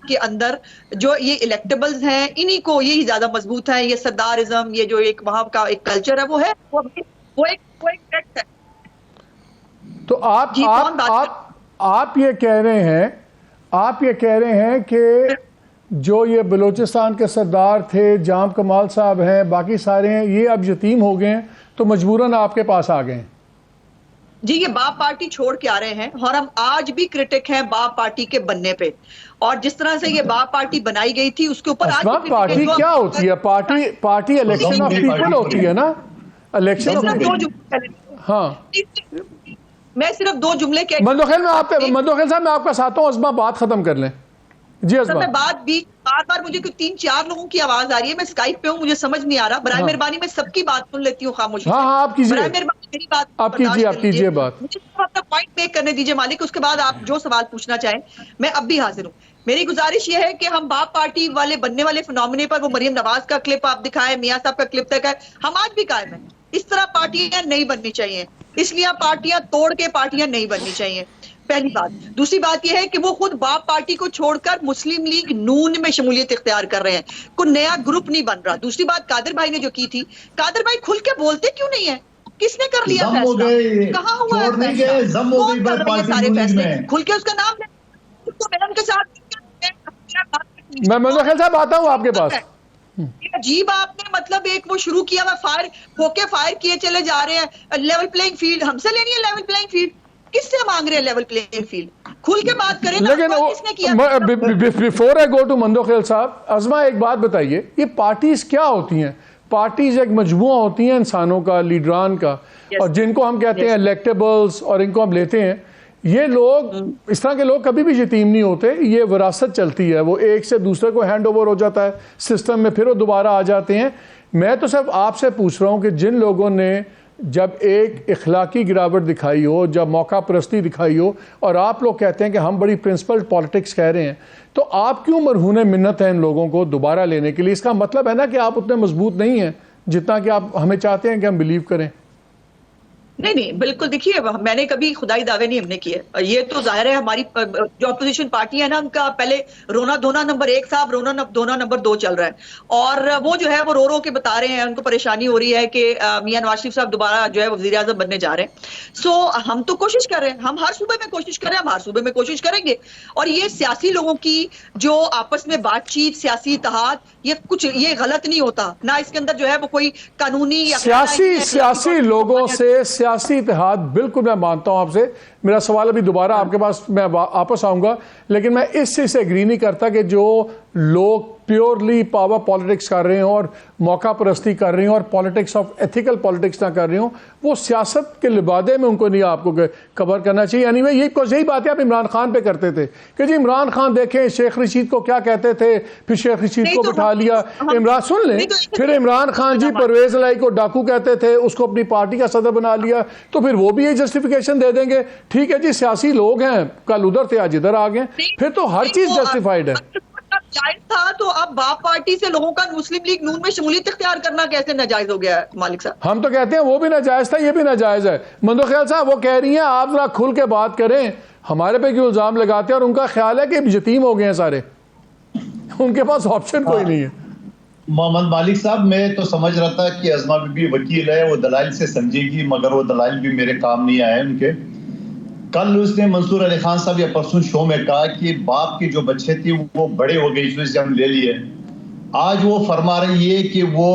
[SPEAKER 2] के अंदर जो ये इलेक्टेबल्स हैं, इन्हीं को यही ज्यादा मजबूत है। ये सरदारिज्म, ये जो एक वहां का एक कल्चर है, वो है वो एक फैक्ट है।
[SPEAKER 1] तो आप ये कह रहे हैं, आप ये कह रहे हैं कि जो ये बलूचिस्तान के सरदार थे, जाम कमाल साहब हैं, बाकी सारे हैं, ये अब यतीम हो गए हैं, तो मजबूरन आपके पास आ गए हैं।
[SPEAKER 2] जी, ये बाप पार्टी छोड़ के आ रहे हैं और हम आज भी क्रिटिक हैं बाप पार्टी के बनने पे। और जिस तरह से ये बाप पार्टी बनाई गई थी उसके ऊपर आज
[SPEAKER 1] पार्टी क्या होती है? पार्टी इलेक्शन ऑफ पीपल होती है ना, इलेक्शन ऑफ। हाँ,
[SPEAKER 2] मैं सिर्फ दो जुमले कह
[SPEAKER 1] मंदोखेल साहब मैं आपका साथ हूं। अज़मा बात खत्म कर लें। जी अज़मा,
[SPEAKER 2] मैं बार बार मुझे 3-4 लोगों की आवाज आ रही है, मैं स्काइप पे हूँ, मुझे समझ नहीं आ रहा। बराए मेहरबानी मैं सबकी बात सुन लेती हूँ खामोशी।
[SPEAKER 1] हाँ, आप कीजिए,
[SPEAKER 2] मेरी बात
[SPEAKER 1] आप कीजिए बात।
[SPEAKER 2] मुझे अपना पॉइंट मेक करने दीजिए मालिक, उसके बाद आप जो सवाल पूछना चाहें मैं अब भी हाजिर हूँ। मेरी गुजारिश ये है कि हम बाप पार्टी वाले बनने वाले फिनोमिने पर, वो मरियम नवाज का क्लिप आप दिखाएं, मियां साहब का क्लिप दिखाएं, हम आज भी कायम हैं। इस तरह पार्टियां नहीं बननी चाहिए, इसलिए पार्टियां तोड़ के पार्टियां नहीं बननी चाहिए, पहली बात। दूसरी बात यह है कि वो खुद बाप पार्टी को छोड़कर मुस्लिम लीग नून में शमूलियत इख्तियार कर रहे हैं, कोई नया ग्रुप नहीं बन रहा। दूसरी बात कादिर भाई ने जो की थी, कादिर भाई खुल के बोलते क्यों नहीं है? किसने कर लिया फैसला? कहाँ हुआ है फैसला? कौन कर रहे हैं सारे फैसले? खुल के उसका नाम ले। मैं उनके साथ
[SPEAKER 1] मैं मंदोखेल साहब आता हूँ आपके पास।
[SPEAKER 2] अजीब आपने मतलब एक वो शुरू किया हुआ, फायर होके फायर किए चले जा रहे हैं। लेवल प्लेइंग फील्ड हमसे लेनी है, लेवल प्लेइंग फील्ड किससे मांग रहे हैं? लेवल प्लेइंग फील्ड खुल के बात करें ना। किसने किया?
[SPEAKER 1] Before I go to Mandokhel साहब, अज़मा एक बात बताइए, ये पार्टीज क्या होती हैं? पार्टीज एक मजमुआ होती हैं इंसानों का, लीडरान का, और जिनको हम कहते हैं इलेक्टेबल्स, और इनको हम लेते हैं। ये लोग, इस तरह के लोग कभी भी यतीम नहीं होते, ये विरासत चलती है, वो एक से दूसरे को हैंड ओवर हो जाता है सिस्टम में, फिर वो दोबारा आ जाते हैं। मैं तो सिर्फ आपसे पूछ रहा हूँ कि जिन लोगों ने जब एक इखलाकी गिरावट दिखाई हो, जब मौका परस्ती दिखाई हो, और आप लोग कहते हैं कि हम बड़ी प्रिंसिपल पॉलिटिक्स कह रहे हैं, तो आप क्यों मरहूने मिन्नत है इन लोगों को दोबारा लेने के लिए? इसका मतलब है ना कि आप उतने मजबूत नहीं हैं जितना कि आप हमें चाहते हैं कि हम बिलीव करें।
[SPEAKER 2] नहीं बिल्कुल, देखिए मैंने कभी खुदाई दावे नहीं हमने किए। ये तो जाहिर है हमारी जो अपोजिशन पार्टी है ना, उनका पहले रोना धोना नंबर 1 साहब, रोना धोना नंबर 2 चल रहा है। और वो जो है वो रो के बता रहे हैं, उनको परेशानी हो रही है कि मियां नवाज शरीफ साहब दोबारा जो है वजीर आजम बनने जा रहे हैं। सो हम तो कोशिश कर रहे हैं, हम हर सूबे में कोशिश कर रहे हैं, हम हर सूबे में कोशिश करेंगे। और ये सियासी लोगों की जो आपस में बातचीत, सियासी इत्तेहाद, ये गलत नहीं होता ना, इसके अंदर जो है वो कोई कानूनी या
[SPEAKER 1] सियासी लोगों से सियासी इत्तेहाद, बिल्कुल मैं मानता हूं आपसे। मेरा सवाल अभी दोबारा आपके पास मैं वापस आऊंगा, लेकिन मैं इस चीज से एग्री नहीं करता कि जो लोग प्योरली पावर पॉलिटिक्स कर रहे हो और मौका परस्ती कर रहे हो और पॉलिटिक्स ऑफ एथिकल पॉलिटिक्स ना कर रहे हो, वो सियासत के लिबादे में उनको नहीं आपको कवर करना चाहिए। एनीवे यही बातें आप इमरान खान पे करते थे कि जी इमरान खान देखें शेख रशीद को क्या कहते थे, फिर शेख रशीद को बिठा लिया। इमरान सुन लें, फिर इमरान खान जी परवेज लाई को डाकू कहते थे, उसको अपनी पार्टी का सदर बना लिया, तो फिर वो भी ये जस्टिफिकेशन दे देंगे, ठीक है जी सियासी लोग हैं, कल उधर थे आज इधर आ गए, फिर तो हर चीज जस्टिफाइड है।
[SPEAKER 2] जायज था तो अब बाप पार्टी से लोगों का मुस्लिम लीग नून में शमूलियत इख्तियार करना कैसे नाजायज हो गया है मालिक साहब?
[SPEAKER 1] हम तो कहते हैं वो भी नाजायज था, ये भी नाजायज है। मंदो ख्याल साहब वो कह रही हैं आप जरा खुल के बात करें, हमारे पे क्यों इल्जाम लगाते हैं? और उनका ख्याल है कि यतीम हो गए हैं सारे, उनके पास ऑप्शन कोई नहीं है।
[SPEAKER 3] मोहम्मद मालिक साहब, मैं तो समझ रहा था कि अज़मा बीबी वकील है, वो दलाइल से समझेगी, मगर वो दलाइल भी मेरे काम नहीं आए उनके। कल उसने मंसूर अली खान साहब या परसों शो में कहा कि बाप के जो बच्चे थे वो बड़े हो गए, इसलिए हम ले लिए। आज वो फरमा रही है कि वो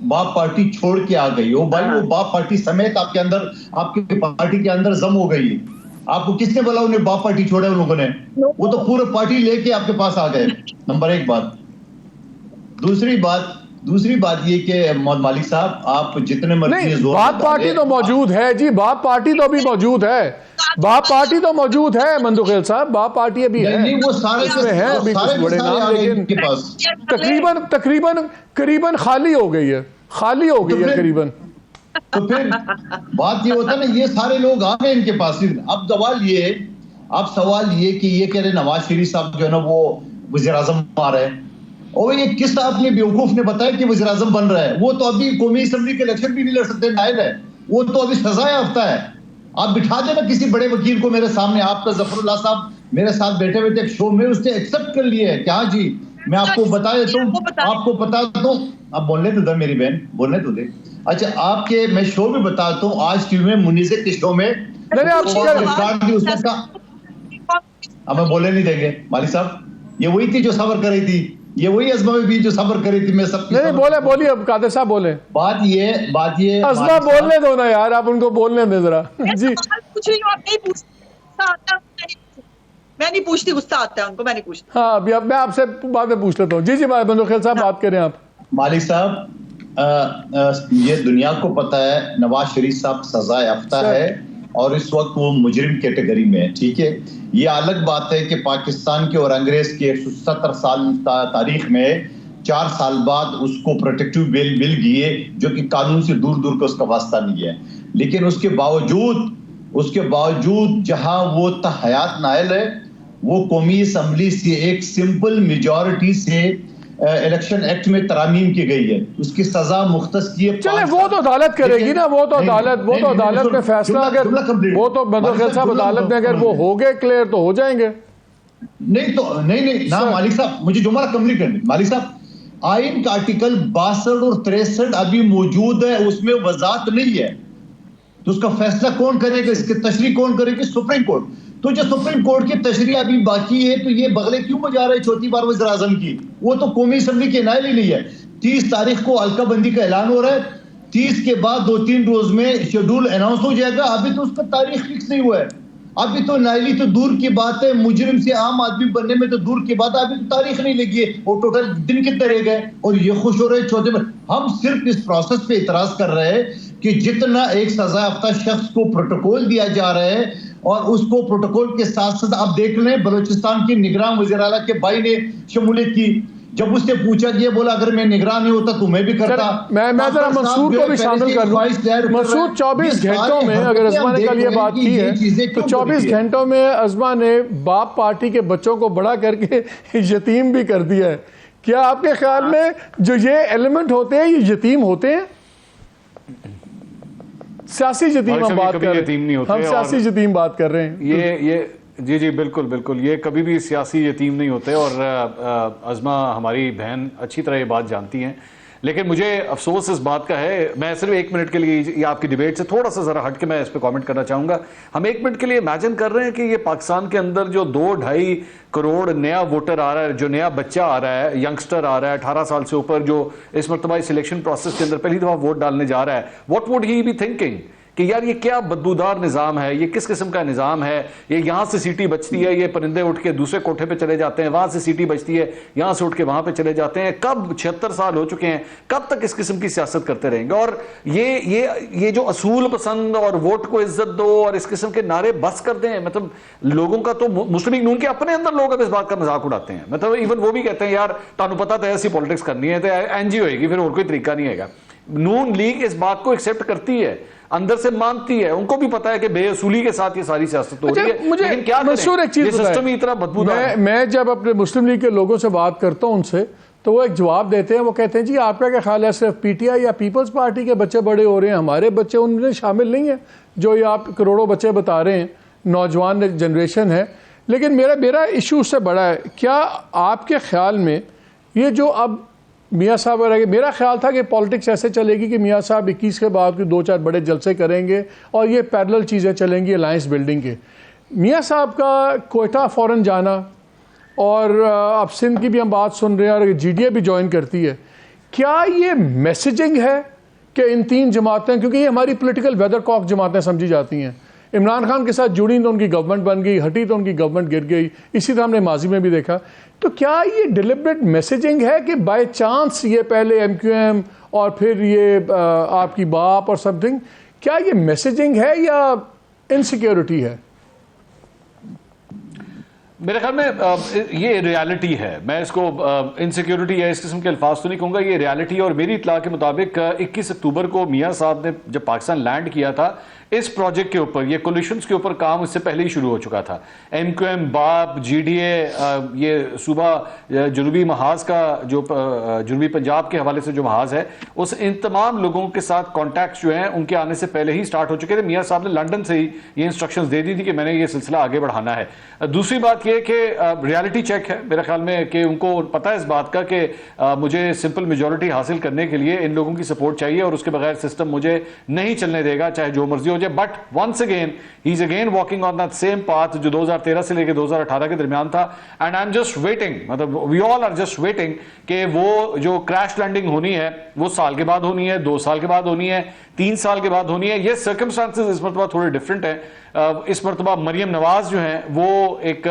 [SPEAKER 3] बाप पार्टी छोड़ के आ गई। वो भाई वो बाप पार्टी समेत आपके अंदर, आपकी पार्टी के अंदर जम हो गई है। आपको किसने बोला उन्हें बाप पार्टी छोड़ा उन लोगों ने? वो तो पूरे पार्टी लेके आपके पास आ गए। नंबर 1 बात। दूसरी बात ये कि मोहम्मद मालिक साहब, आप जितने मर्जी जोर
[SPEAKER 1] बाप पार्टी तो मौजूद है जी, बाप पार्टी तो अभी मौजूद है, बाप पार्टी तो मौजूद है मंदो खेल साहब, बाप पार्टी अभी है।
[SPEAKER 3] नहीं, वो सारे
[SPEAKER 1] हैं अभी कुछ बड़े नाम, लेकिन तकरीबन खाली हो गई है, करीबन।
[SPEAKER 3] तो फिर बात ये होता है ना, ये सारे लोग आ गए इनके पास। अब सवाल ये कि ये कह रहे नवाज शरीफ साहब जो है ना वो वज़ीर आज़म आ रहे हैं, और ये किस आपने बेवकूफ ने बताया कि वज़ीर आज़म बन रहा है? वो तो अभी कौमी असेंबली के इलेक्शन भी नहीं लड़ सकते, नायब है वो, तो अभी सजा याफ्ता है। आप बिठा देना किसी बड़े वकील को मेरे सामने। आपका जफरुल्लाह साहब मेरे साथ बैठे हुए थे एक शो में, उसने एक्सेप्ट कर लिया है कि हाँ जी मैं आपको बता देता हूँ, आपको बता दो। आप बोलने तो दे मेरी बहन, बोलने तो दे। अच्छा, आपके मैं शो भी बताता हूँ, आज टीवी में मुनीज़ के शो में हमें बोलने नहीं देंगे मालिक साहब। ये वही थी जो सबर कर रही थी, ये वही अज़मा भी जो सबर करी थी। मैं सब
[SPEAKER 1] नहीं बोलिए अब कादिर साहब बोले।
[SPEAKER 3] बात ये
[SPEAKER 1] अज़मा बोलने दो ना यार, आप उनको बोलने दे जरा जी।
[SPEAKER 2] कुछ नहीं, आप नहीं पूछता, मैं नहीं पूछती, गुस्सा आता है उनको, मैं नहीं पूछती।
[SPEAKER 1] हाँ अभी अब मैं आपसे बाद में पूछ लेता हूँ। जी मंदो खेल साहब बात करें आप।
[SPEAKER 3] मालिक साहब, ये दुनिया को पता है नवाज शरीफ साहब सजा याफ्ता है और इस वक्त वो मुजरिम कैटेगरी में है, ठीक है। ये अलग बात है कि पाकिस्तान के और अंग्रेज के 170 साल तारीख में 4 साल बाद उसको प्रोटेक्टिव बेल मिल गई है, जो कि कानून से दूर का उसका वास्ता नहीं है। लेकिन उसके बावजूद जहां वो तहयात नायल है, वो कौमी असम्बली से एक सिंपल मेजॉरिटी से इलेक्शन एक्ट में तरामीम की गई है, उसकी सजा मुख्तस की है।
[SPEAKER 1] चले वो तो अदालत करेगी ना, वो तो अदालत में फैसला, अगर वो तो मंदो खेल साहब अदालत में अगर वो हो गए क्लियर तो हो जाएंगे।
[SPEAKER 3] नहीं ना मालिक साहब, मुझे जुमला कंप्लीट करनी। मालिक साहब, आइन का आर्टिकल 62 और 63 अभी मौजूद है, उसमें वजात नहीं है, तो उसका फैसला कौन करेगा, इसकी तशरीह कौन करेगी? Supreme court. तो जो सुप्रीम कोर्ट की तशरीह अभी बाकी है, तो ये बगले क्यों बजा रहे चौथी बार वज़ीर आज़म की? वो तो कौमी असेंबली के नायल ही नहीं है। 30 तारीख को हल्का बंदी का ऐलान हो रहा है, 30 के बाद 2-3 रोज में शेड्यूल अनाउंस हो जाएगा। अभी तो उसका तारीख फिक्स नहीं हुआ है, अभी तो नायली तो दूर की बात है, मुजरिम से आम आदमी बनने में तो दूर की बात है, अभी तो तारीख नहीं लगी है। और टोटल दिन कितने रह गए और ये खुश हो रहे चौथे में। हम सिर्फ इस प्रोसेस पे इतराज कर रहे हैं कि जितना एक सजा याफ्ता शख्स को प्रोटोकॉल दिया जा रहा है, और उसको प्रोटोकॉल के साथ साथ आप देख लें, बलूचिस्तान की निगरान वज़ीर आला के भाई ने शमूलियत की। जब उससे पूछा गया, बोला अगर मैं निगरान नहीं होता तो मैं भी करता।
[SPEAKER 1] मैं जरा मंसूर को भी शामिल कर लूं। मंसूर 24 घंटों में, अगर अज़मा ने कल ये बात की है, तो 24 घंटों में अज़मा ने बाप पार्टी के बच्चों को बड़ा करके यतीम भी कर दिया है। क्या आपके ख्याल में जो ये एलिमेंट होते हैं ये यतीम होते हैं? सियासी यतीम हम बात कर रहे
[SPEAKER 4] यतीम नहीं
[SPEAKER 1] हैं,
[SPEAKER 4] होते
[SPEAKER 1] हम सियासी यतीम बात कर रहे हैं।
[SPEAKER 4] ये जी जी बिल्कुल बिल्कुल, ये कभी भी सियासी यतीम नहीं होते और अज़मा हमारी बहन अच्छी तरह ये बात जानती हैं। लेकिन मुझे अफसोस इस बात का है, मैं सिर्फ 1 मिनट के लिए ये आपकी डिबेट से थोड़ा सा ज़रा हट के मैं इस पर कमेंट करना चाहूँगा। हम 1 मिनट के लिए इमेजिन कर रहे हैं कि ये पाकिस्तान के अंदर जो 2-2.5 करोड़ नया वोटर आ रहा है, जो नया बच्चा आ रहा है, यंगस्टर आ रहा है 18 साल से ऊपर, जो इस मरतबा सिलेक्शन प्रोसेस के अंदर पहली दफ़ा वोट डालने जा रहा है, what would he be thinking कि यार ये क्या बदबूदार निज़ाम है, ये किस किस्म का निज़ाम है, ये यहाँ से सीटी बचती है, ये परिंदे उठ के दूसरे कोठे पे चले जाते हैं, वहाँ से सीटी बचती है, यहाँ से उठ के वहाँ पे चले जाते हैं। कब 76 साल हो चुके हैं, कब तक इस किस्म की सियासत करते रहेंगे? और ये जो असूल पसंद और वोट को इज्जत दो और इस किस्म के नारे बस कर दें, मतलब लोगों का तो मुस्लिम लीग नून के अपने अंदर लोग अब इस बात का मजाक उड़ाते हैं। मतलब इवन वो भी कहते हैं यार तुहानू पता तो ऐसी पॉलिटिक्स करनी है तो एनजी होएगी, फिर और कोई तरीका नहीं है। नून लीग इस बात को एक्सेप्ट करती है, अंदर से मानती है, उनको भी पता है कि बेअसूली के साथ ये सारी सियासत हो रही है।
[SPEAKER 1] मुझे
[SPEAKER 4] लेकिन क्या
[SPEAKER 1] मंसूर एक चीज
[SPEAKER 4] सिस्टम ही इतना बदबूदार।
[SPEAKER 1] मैं जब अपने मुस्लिम लीग के लोगों से बात करता हूं उनसे, तो वो एक जवाब देते हैं, वो कहते हैं जी आपका क्या ख्याल है सिर्फ पीटीआई या पीपल्स पार्टी के बच्चे बड़े हो रहे हैं, हमारे बच्चे उनमें शामिल नहीं है, जो ये आप करोड़ों बच्चे बता रहे हैं, नौजवान जनरेशन है। लेकिन मेरा इशू उससे बड़ा है। क्या आपके ख्याल में ये जो अब मियाँ साहब रहेंगे, मेरा ख्याल था कि पॉलिटिक्स ऐसे चलेगी कि मियाँ साहब 21 के बाद भी 2-4 बड़े जलसे करेंगे और ये पैरेलल चीज़ें चलेंगी अलायंस बिल्डिंग के। मियाँ साहब का कोयटा फ़ौरन जाना और अब सिंध की भी हम बात सुन रहे हैं और जीडीए भी ज्वाइन करती है, क्या ये मैसेजिंग है कि इन 3 जमातें, क्योंकि ये हमारी पॉलिटिकल वेदरकॉक जमातें समझी जाती हैं, इमरान खान के साथ जुड़ी तो उनकी गवर्नमेंट बन गई, हटी तो उनकी गवर्नमेंट गिर गई, इसी तरह हमने माजी में भी देखा। तो क्या ये डिलिबरेट मैसेजिंग है कि बाय चांस ये पहले एमक्यूएम और फिर ये आपकी बाप और समथिंग, क्या ये मैसेजिंग है या इनसिक्योरिटी है?
[SPEAKER 4] मेरे ख्याल में ये रियलिटी है। मैं इसको इनसिक्योरिटी या इस किस्म के अल्फाज तो नहीं कहूँगा, ये रियलिटी। और मेरी इत्तला के मुताबिक 21 अक्टूबर को मियाँ साहब ने जब पाकिस्तान लैंड किया था, इस प्रोजेक्ट के ऊपर, ये कोलिशंस के ऊपर काम इससे पहले ही शुरू हो चुका था। एमक्यूएम, बाप, जीडीए, ये सूबा जनूबी महाज का जो जनूबी पंजाब के हवाले से जो महाज है, उस इन तमाम लोगों के साथ कॉन्टैक्ट जो हैं उनके आने से पहले ही स्टार्ट हो चुके थे। मियाँ साहब ने लंदन से ही ये इंस्ट्रक्शंस दे दी थी कि मैंने ये सिलसिला आगे बढ़ाना है। दूसरी बात यह कि रियलिटी चेक है मेरे ख्याल में कि उनको पता है इस बात का कि मुझे सिंपल मेजोरिटी हासिल करने के लिए इन लोगों की सपोर्ट चाहिए और उसके बगैर सिस्टम मुझे नहीं चलने देगा, चाहे जो मर्जी हो। But once again he is again walking on that same path जो 2013 से लेकर 2018 के दरमियान था। And I am just waiting, मतलब we all are just waiting कि वो जो क्रैश लैंडिंग होनी है वो साल के बाद होनी है, 2 साल के बाद होनी है, 3 साल के बाद होनी है। ये सर्कमस्टांसेस इस मरतबा थोड़े डिफरेंट है। इस मरतबा मरियम नवाज जो हैं वो एक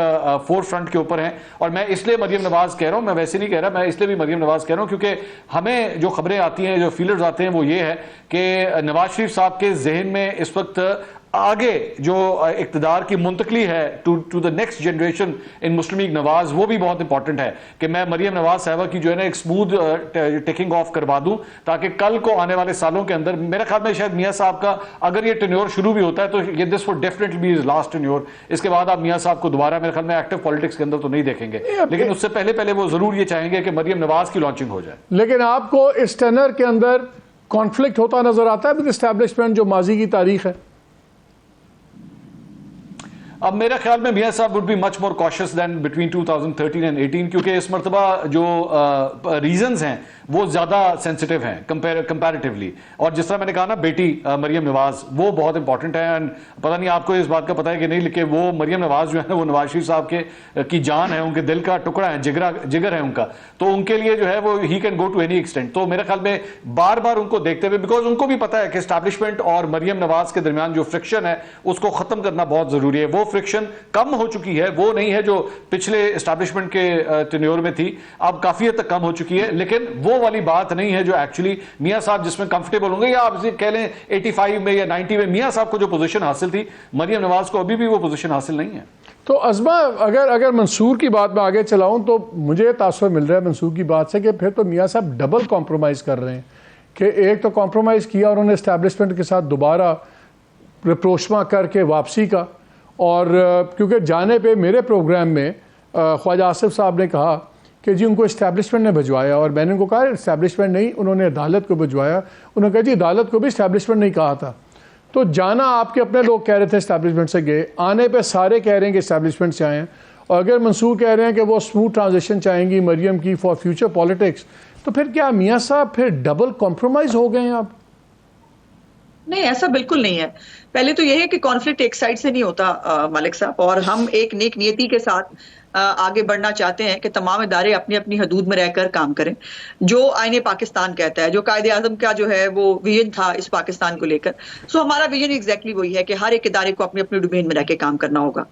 [SPEAKER 4] फोर फ्रंट के ऊपर हैं, और मैं इसलिए मरियम नवाज कह रहा हूं, मैं वैसे नहीं कह रहा, मैं इसलिए भी मरियम नवाज कह रहा हूं क्योंकि हमें जो खबरें आती हैं, जो फीलर्स आते हैं, वो ये है कि नवाज शरीफ साहब के जहन में इस वक्त आगे जो इक्तदार की मुंतकली है to the next generation in Muslim League Nawaz, वो भी बहुत इंपॉर्टेंट है कि मैं मरियम नवाज साहबा की जो है ना एक स्मूथ टेकिंग ऑफ करवा दूं, ताकि कल को आने वाले सालों के अंदर, मेरे ख्याल में शायद मियाँ साहब का अगर ये टेन्योर शुरू भी होता है तो ये this would definitely be his last tenure. इसके बाद आप मियाँ साहब को दोबारा मेरे ख्याल में एक्टिव पॉलिटिक्स के अंदर तो नहीं देखेंगे, लेकिन उससे पहले वो जरूर ये चाहेंगे कि मरियम नवाज की लॉन्चिंग हो जाए।
[SPEAKER 1] लेकिन आपको इस टेनर के अंदर कॉन्फ्लिक्ट होता नजर आता है विद एस्टैब्लिशमेंट जो माजी की तारीख है?
[SPEAKER 4] अब मेरे ख्याल में मियाँ साहब would be much more cautious than between 2013 and 18, क्योंकि इस मरतबा जो रीजंस हैं वो ज्यादा सेंसिटिव हैं कंपैरेटिवली। और जिस तरह मैंने कहा ना, बेटी मरियम नवाज वो बहुत इंपॉर्टेंट है। एंड पता नहीं आपको इस बात का पता है कि नहीं, लेकिन वो मरियम नवाज जो है ना, वो नवाज शरीफ साहब के की जान है, उनके दिल का टुकड़ा है, जिगर है उनका, तो उनके लिए जो है वो ही can go to any extent. तो मेरे ख्याल में बार बार उनको देखते हुए, बिकॉज उनको भी पता है कि एस्टैब्लिशमेंट और मरियम नवाज के दरमियान जो फ्रिक्शन है उसको खत्म करना बहुत जरूरी है। वो फ्रिक्शन कम हो चुकी है, वो नहीं है जो पिछले एस्टैब्लिशमेंट के टेन्योर में थी, अब काफी हद तक कम हो चुकी है, लेकिन वो वाली बात नहीं है जो एक्चुअली मियाँ साहब जिसमें कंफर्टेबल होंगे, या आप कह लें 85 में या 90 में मियाँ साहब को जो पोजीशन हासिल थी, मरियम नवाज को अभी भी वो पोजीशन हासिल नहीं है।
[SPEAKER 1] तो अज़मा, अगर मंसूर की बात में आगे चलाऊं तो मुझे तासुर मिल रहा है मंसूर की बात से कि फिर तो मियाँ साहब डबल कॉम्प्रोमाइज़ कर रहे हैं कि एक तो कॉम्प्रोमाइज़ किया उन्होंने एस्टैब्लिशमेंट के साथ दोबारा रिप्रोचमा करके वापसी का, और क्योंकि जाने पे मेरे प्रोग्राम में ख्वाजा आसिफ साहब ने कहा कि जी उनको इस्टेब्लिशमेंट ने भिजवाया, और मैंने उनको कहा इस्टेब्लिशमेंट नहीं, उन्होंने अदालत को भिजवाया। उन्होंने कहा जी अदालत को भी इस्टेब्लिशमेंट नहीं कहा था। तो जाना आपके अपने लोग कह रहे थे इस्टेब्लिशमेंट से गए, आने पे सारे कह रहे हैं कि इस्टेब्लिशमेंट से आए हैं, और अगर मंसूर कह रहे हैं कि वो स्मूथ ट्रांजिशन चाहेंगी मरियम की फॉर फ्यूचर पॉलिटिक्स, तो फिर क्या मियाँ साहब फिर डबल कॉम्प्रोमाइज़ हो गए हैं आप?
[SPEAKER 2] नहीं, ऐसा बिल्कुल नहीं है। पहले तो यह है कि कॉन्फ्लिक्ट एक साइड से नहीं होता मलिक साहब, और हम एक नेक नियति के साथ आगे बढ़ना चाहते हैं कि तमाम इदारे अपनी अपनी हदूद में रहकर काम करें। जो आईने पाकिस्तान कहता है, जो कायदे आज़म का जो है वो विजन था इस पाकिस्तान को लेकर, सो हमारा विजन एग्जैक्टली वही है कि हर एक इदारे को अपनी अपनी डोमेन में रह के काम करना होगा।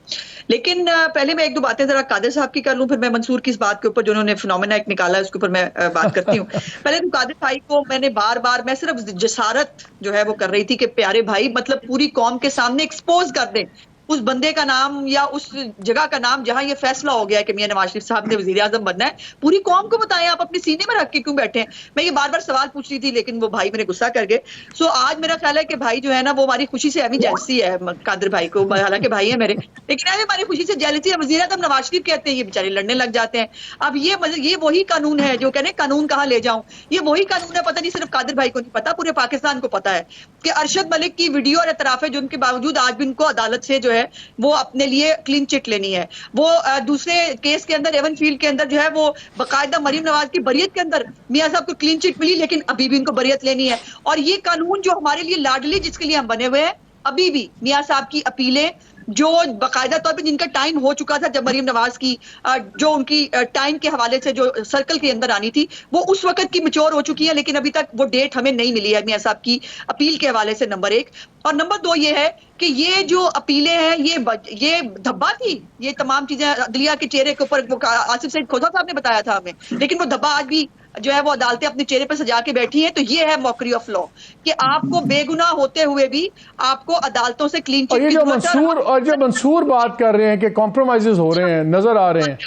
[SPEAKER 2] लेकिन पहले मैं एक दो बातें जरा कादिर साहब की कर लूं, फिर मैं मंसूर की इस बात के ऊपर जो उन्होंने फिनोमेना एक निकाला है उसके ऊपर मैं बात करती हूँ। पहले तो कादिर भाई को मैंने बार बार, मैं सिर्फ जसारत जो है वो कर रही थी कि प्यारे भाई मतलब पूरी कौम के सामने एक्सपोज कर दें उस बंदे का नाम या उस जगह का नाम जहां ये फैसला हो गया है कि मियां नवाज शरीफ साहब ने वजीर आजम बनना है, पूरी कौम को बताएं। आप अपने सीने में रख के क्यों बैठे हैं? मैं ये बार बार सवाल पूछ रही थी लेकिन वो भाई मेरे गुस्सा कर गए। सो आज मेरा ख्याल है कि भाई जो है ना वो हमारी खुशी से अभी जेलसी है कादिर भाई को, हालांकि भाई है मेरे, लेकिन अभी हमारी खुशी से जेलसी है। वजीर आजम नवाज शरीफ कहते हैं, ये बेचारे लड़ने लग जाते हैं। अब ये वही कानून है जो कहने कानून कहाँ ले जाऊं, ये वही कानून है। पता नहीं सिर्फ कादिर भाई को नहीं पता, पूरे पाकिस्तान को पता है कि अरशद मलिक की वीडियो और एतराफ है जिनके बावजूद आज भी उनको अदालत से जो है वो अपने लिए क्लीन चिट लेनी है। वो दूसरे केस के अंदर एवन फील्ड के अंदर जो है वो बाकायदा मरीम नवाज की बरियत के अंदर मियां साहब को क्लीन चिट मिली, लेकिन अभी भी उनको बरियत लेनी है। और ये कानून जो हमारे लिए लाडली जिसके लिए हम बने हुए हैं, अभी भी मियां साहब की अपीलें जो बाकायदा तौर पे जिनका टाइम हो चुका था, जब मरीम नवाज की जो उनकी टाइम के हवाले से जो सर्कल के अंदर आनी थी वो उस वक्त की मैच्योर हो चुकी है, लेकिन अभी तक वो डेट हमें नहीं मिली है मियां साहब की अपील के हवाले से, नंबर एक। और नंबर दो ये है कि ये जो अपीलें हैं ये धब्बा थी, ये तमाम चीजें अदलिया के चेहरे के ऊपर आसिफ सईद खोसा साहब ने बताया था हमें, लेकिन वो धब्बा आज भी जो है वो अदालतें अपने चेहरे पर सजा के बैठी हैं। तो ये है मॉकरी ऑफ लॉ कि आपको बेगुनाह होते हुए भी आपको अदालतों से क्लीन चिट।
[SPEAKER 1] जो मंसूर बात कर रहे हैं कि कॉम्प्रोमाइजेस हो रहे हैं, नजर आ रहे हैं।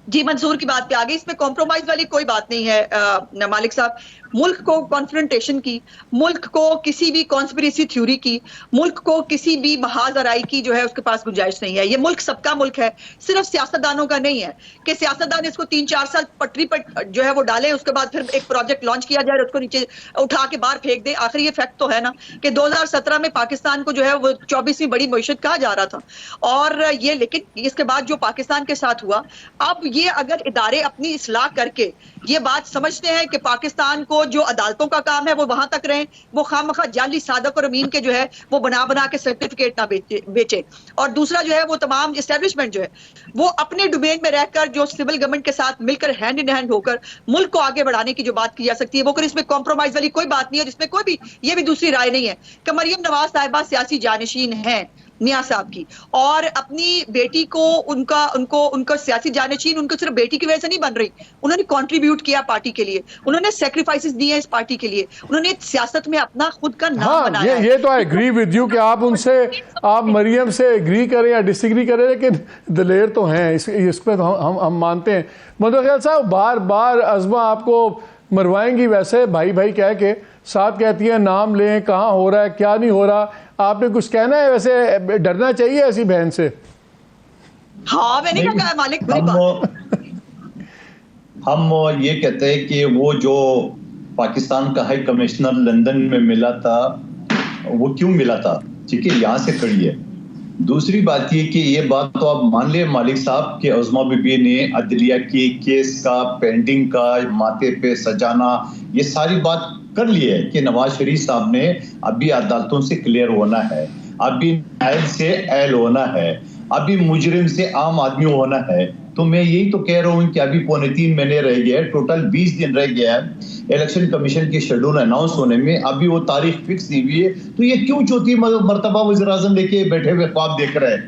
[SPEAKER 2] जी, मंसूर की बात पे आ गई, इसमें कॉम्प्रोमाइज वाली कोई बात नहीं है मालिक साहब। मुल्क को कॉन्फ्रंटेशन की, मुल्क को किसी भी कॉन्स्पिरेसी थ्योरी की, मुल्क को किसी भी महाजराई की जो है उसके पास गुंजाइश नहीं है। ये मुल्क सबका मुल्क है, सिर्फ सियासतदानों का नहीं है कि सियासतदान इसको 3-4 साल पटरी पर जो है वो डाले, उसके बाद फिर एक प्रोजेक्ट लॉन्च किया जाए और उसको नीचे उठा के बाहर फेंक दे। आखिर ये फैक्ट तो है ना कि 2017 में पाकिस्तान को जो है वो 24वीं बड़ी मईशत कहा जा रहा था, और ये लेकिन इसके बाद जो पाकिस्तान के साथ हुआ, अब ये अगर इदारे अपनी इस्लाह करके ये बात समझते हैं कि पाकिस्तान को जो अदालतों का काम है वो वहां तक रहे, वो खामखा जाली सादक और अमीन के जो है वो बना के सर्टिफिकेट ना बेचे, और दूसरा जो है वो तमाम एस्टेब्लिशमेंट जो है वो अपने डोमेन में रहकर जो सिविल गवर्नमेंट के साथ मिलकर हैंड इन हैंड होकर मुल्क को आगे बढ़ाने की जो बात की जा सकती है वो कर, इसमें कॉम्प्रोमाइज वाली कोई बात नहीं है, जिसमें कोई भी ये भी दूसरी राय नहीं है कि मरियम नवाज साहिबा सियासी जानशीन है मियां साहब की, और अपनी बेटी को उनको सियासी जानशीन उनको सिर्फ बेटी की वजह से नहीं बन रही, उन्होंने कंट्रीब्यूट किया पार्टी के लिए, उन्होंने सेक्रीफाइसेस दिए इस पार्टी के लिए, उन्होंने सियासत में अपना खुद का नाम बनाया।
[SPEAKER 1] ये तो आई एग्री विद यू कि आप उनसे, आप मरियम से एग्री करें या डिसएग्री करें, लेकिन दलेर तो हैं, इसमें तो हम मानते हैं। मतलब ख्याल साहब बार बार अज़मा आपको मरवाएंगी वैसे भाई भाई कह के, साथ कहती है नाम लें, कहाँ हो रहा है क्या नहीं हो रहा, आपने कुछ कहना है? वैसे डरना चाहिए ऐसी बहन से?
[SPEAKER 2] हाँ, मैंने क्या कहा मालिक,
[SPEAKER 3] हम ये कहते हैं कि वो जो पाकिस्तान का हाई कमिश्नर लंदन में मिला था वो क्यों मिला था, ठीक है, यहाँ से खड़ी है। दूसरी बात ये कि ये बात तो आप मान ले मालिक साहब के अज़मा बीबी ने अदलिया की केस का पेंडिंग का माथे पे सजाना ये सारी बात कर ली है कि नवाज शरीफ साहब ने अभी अदालतों से क्लियर होना है, अभी न्याय से ऐल होना है, अभी मुजरिम से आम आदमी होना है। तो मैं यही तो कह रहा हूँ कि अभी 3.25 महीने रह गए, टोटल 20 दिन रह गया है इलेक्शन कमीशन के शेड्यूल अनाउंस होने में, अभी वो तारीख फिक्स नहीं हुई है। तो ये क्यों चौथी मर्तबा वज़ीर आज़म लेके बैठे हुए ख्वाब देख रहे हैं?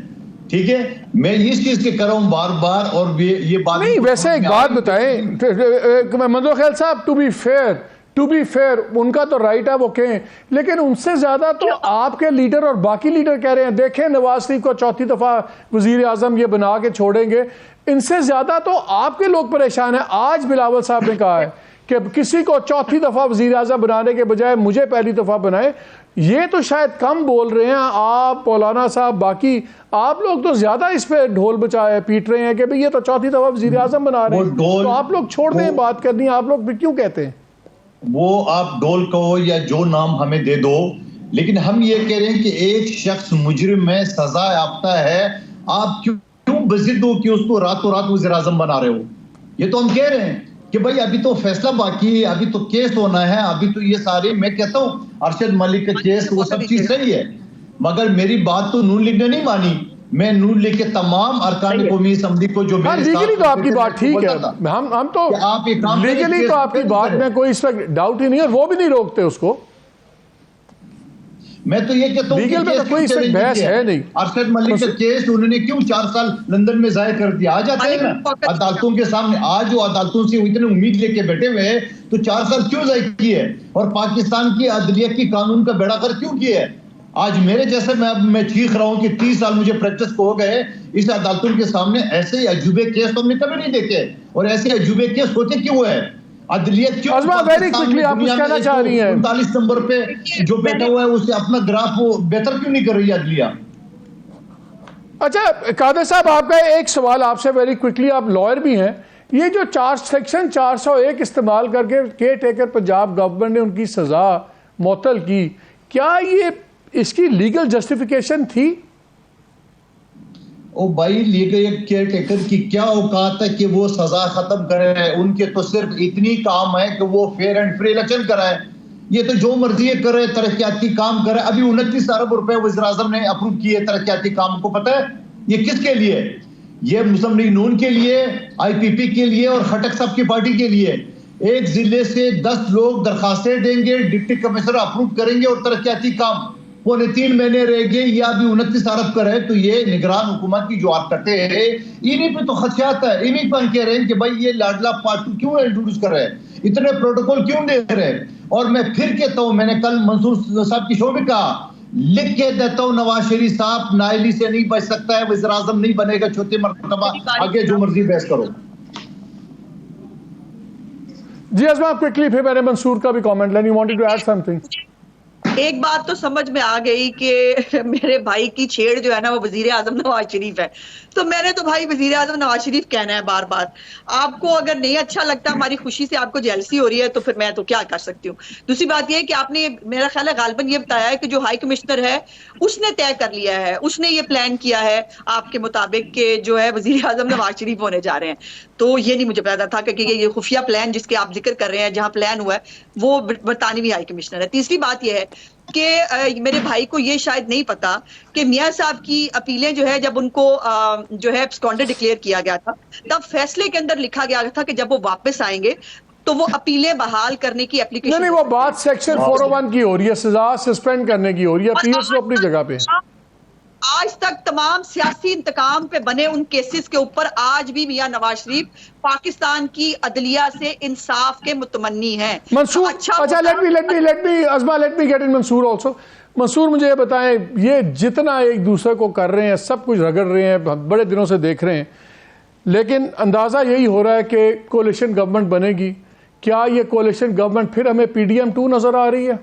[SPEAKER 3] ठीक है, मैं इस चीज के कर रहा हूँ बार बार, और ये बात
[SPEAKER 1] नहीं। वैसे एक बात बताएं मतलब ख्याल साहब, टू बी फेयर उनका तो राइट है वो कहें, लेकिन उनसे ज्यादा तो आपके लीडर और बाकी लीडर कह रहे हैं देखें नवाज शरीफ को चौथी दफा वजीर आजम ये बना के छोड़ेंगे। इनसे ज्यादा तो आपके लोग परेशान हैं। आज बिलावल साहब ने कहा है कि किसी को चौथी दफा वजीर आजम बनाने के बजाय मुझे पहली दफा बनाए। ये तो शायद कम बोल रहे हैं आप, मौलाना साहब, बाकी आप लोग तो ज्यादा इस पे ढोल बचाए पीट रहे हैं कि भाई ये तो चौथी दफा वजीर आजम बना रहे हैं। तो आप लोग छोड़ दें बात करनी, आप लोग क्यों कहते हैं?
[SPEAKER 3] वो आप डोल कहो या जो नाम हमें दे दो, लेकिन हम ये कह रहे हैं कि एक शख्स मुजरिम में सजा याफ्ता है, आप क्यों बजिद हो कि उसको रातों रात वज़ीर आज़म बना रहे हो? ये तो हम कह रहे हैं कि भाई अभी तो फैसला बाकी है, अभी तो केस होना है, अभी तो ये सारे, मैं कहता हूँ अरशद मलिक का केस वो सब चीज सही है, मगर मेरी बात तो नून लीग ने नहीं मानी। मैं नून लीग के तमाम अरकान कौमी असम्बली को जो
[SPEAKER 1] लीगली तो आपकी बात ठीक है, हम तो
[SPEAKER 3] आप एक काम
[SPEAKER 1] लीगली तो आपकी बात में कोई इस वक्त डाउट ही नहीं है, वो भी नहीं रोकते उसको।
[SPEAKER 3] मैं तो ये कहता हूँ
[SPEAKER 1] लीगल में तो कोई इसमें बहस है नहीं।
[SPEAKER 3] अरशद मलिक का केस उन्होंने क्यों 4 साल लंदन में जाहिर कर दिया? आ जाते हैं ना अदालतों के सामने, आज जो अदालतों से इतने उम्मीद लेके बैठे हुए हैं, तो 4 साल क्यों जाहिर किए और पाकिस्तान की अदलिया की कानून का बेड़ागर क्यों किया है? आज मेरे जैसे मैं चीख रहा हूँ कि 30 साल मुझे प्रैक्टिस को हो गए इस अदालतों के सामने, ऐसे अजूबे केस तो हमने कभी नहीं देखे, और ऐसे अजूबे केस होते क्यों है? अदलियत क्यों
[SPEAKER 1] वेरी क्विकली आप कुछ कहना चाह रही हैं?
[SPEAKER 3] 39 नंबर पे जो बैठा हुआ है उसे अपना ग्राफ बेहतर क्यों नहीं कर रही है अदलिया?
[SPEAKER 1] अच्छा कादर साहब, आपका एक सवाल आपसे वेरी क्विकली, आप लॉयर भी हैं, ये जो सेक्शन 401 इस्तेमाल करके केयर टेकर पंजाब गवर्नमेंट ने उनकी सजा मुअत्तल की, क्या ये इसकी लीगल जस्टिफिकेशन थी?
[SPEAKER 3] ओ भाई, लीगल केयर टेकर की क्या औकात है कि वो सजा खत्म करे? उनके तो सिर्फ इतनी काम है कि वो फेयर एंड फ्री इलेक्शन कराए। ये तो जो मर्जी करे, तरक्याती काम करे। अभी 29 अरब रुपए वज़ीर आज़म ने अप्रूव किए तरक्याती काम को, पता है ये किसके लिए? ये मुस्लिम लीग नून के लिए, IPP के लिए और खटक साहब की पार्टी के लिए। एक जिले से 10 लोग दरखास्तें देंगे, डिप्टी कमिश्नर अप्रूव करेंगे और तरक्याती काम 3.25 महीने रह गए, या अभी 29 अरब कर है। तो ये निगरान हुकूमत की जो आप करते हैं, इन्हीं पे तो खदशात है, इन्हीं पर कह रहे हैं कि भाई ये लाडला पार्ट 2 क्यों इंट्रोड्यूस कर रहे हैं, इतने प्रोटोकॉल क्यों दे रहे हैं? और मैं फिर कहता हूं, मैंने कल मंसूर साहब की शो में कहा, लिख के देता हूं, नवाज शरीफ साहब नाइली से नहीं बच सकता है, वज़ीर आज़म नहीं बनेगा चौथी मर्तबा, आगे जो मर्जी बहस करो।
[SPEAKER 1] जी अज़मा, क्विकली फिर मैंने मंसूर का भी कमेंट लेनी, वांटेड टू ऐड समथिंग।
[SPEAKER 2] एक बात तो समझ में आ गई कि मेरे भाई की छेड़ जो है ना वो वजीर आजम नवाज शरीफ है, तो मैंने तो भाई वजीर आजम नवाज शरीफ कहना है बार बार। आपको अगर नहीं अच्छा लगता, हमारी खुशी से आपको जेलसी हो रही है, तो फिर मैं तो क्या कर सकती हूँ। दूसरी बात यह है कि आपने, मेरा ख्याल है गालबन ये बताया है कि जो हाई कमिश्नर है उसने तय कर लिया है, उसने ये प्लान किया है आपके मुताबिक के जो है वजीर आजम नवाज शरीफ होने जा रहे हैं। तो ये नहीं मुझे पता था कि ये खुफिया प्लान जिसके आप जिक्र कर रहे हैं, जहां प्लान हुआ है वो बरतानवी हाई कमिश्नर है। तीसरी बात यह है कि मेरे भाई को ये शायद नहीं पता कि मियां साहब की अपीलें जो है, जब उनको जो है एब्सकॉन्डर डिक्लेयर किया गया था, तब फैसले के अंदर लिखा गया था कि जब वो वापस आएंगे तो वो अपीलें बहाल करने की एप्लीकेशन।
[SPEAKER 1] नहीं, वो बात सेक्शन 401 की हो रही है, सजा सस्पेंड करने की हो रही है, पीएस तो अपनी जगह पे।
[SPEAKER 2] आज तक तमाम सियासी इंतकाम पे बने उन केसेस के ऊपर आज भी मियां नवाज शरीफ पाकिस्तान की अदलिया से इंसाफ के मुतमन्नी हैं।
[SPEAKER 1] मंसूर, अच्छा let me Azma, let me get in Mansoor also. Mansoor, मुझे ये बताएं, ये जितना एक दूसरे को कर रहे हैं, सब कुछ रगड़ रहे हैं, बड़े दिनों से देख रहे हैं, लेकिन अंदाज़ा यही हो रहा है कि कोalition गवर्नमेंट बनेगी। क्या ये कोalition गवर्नमेंट फिर हमें PDM 2 नजर आ रही है?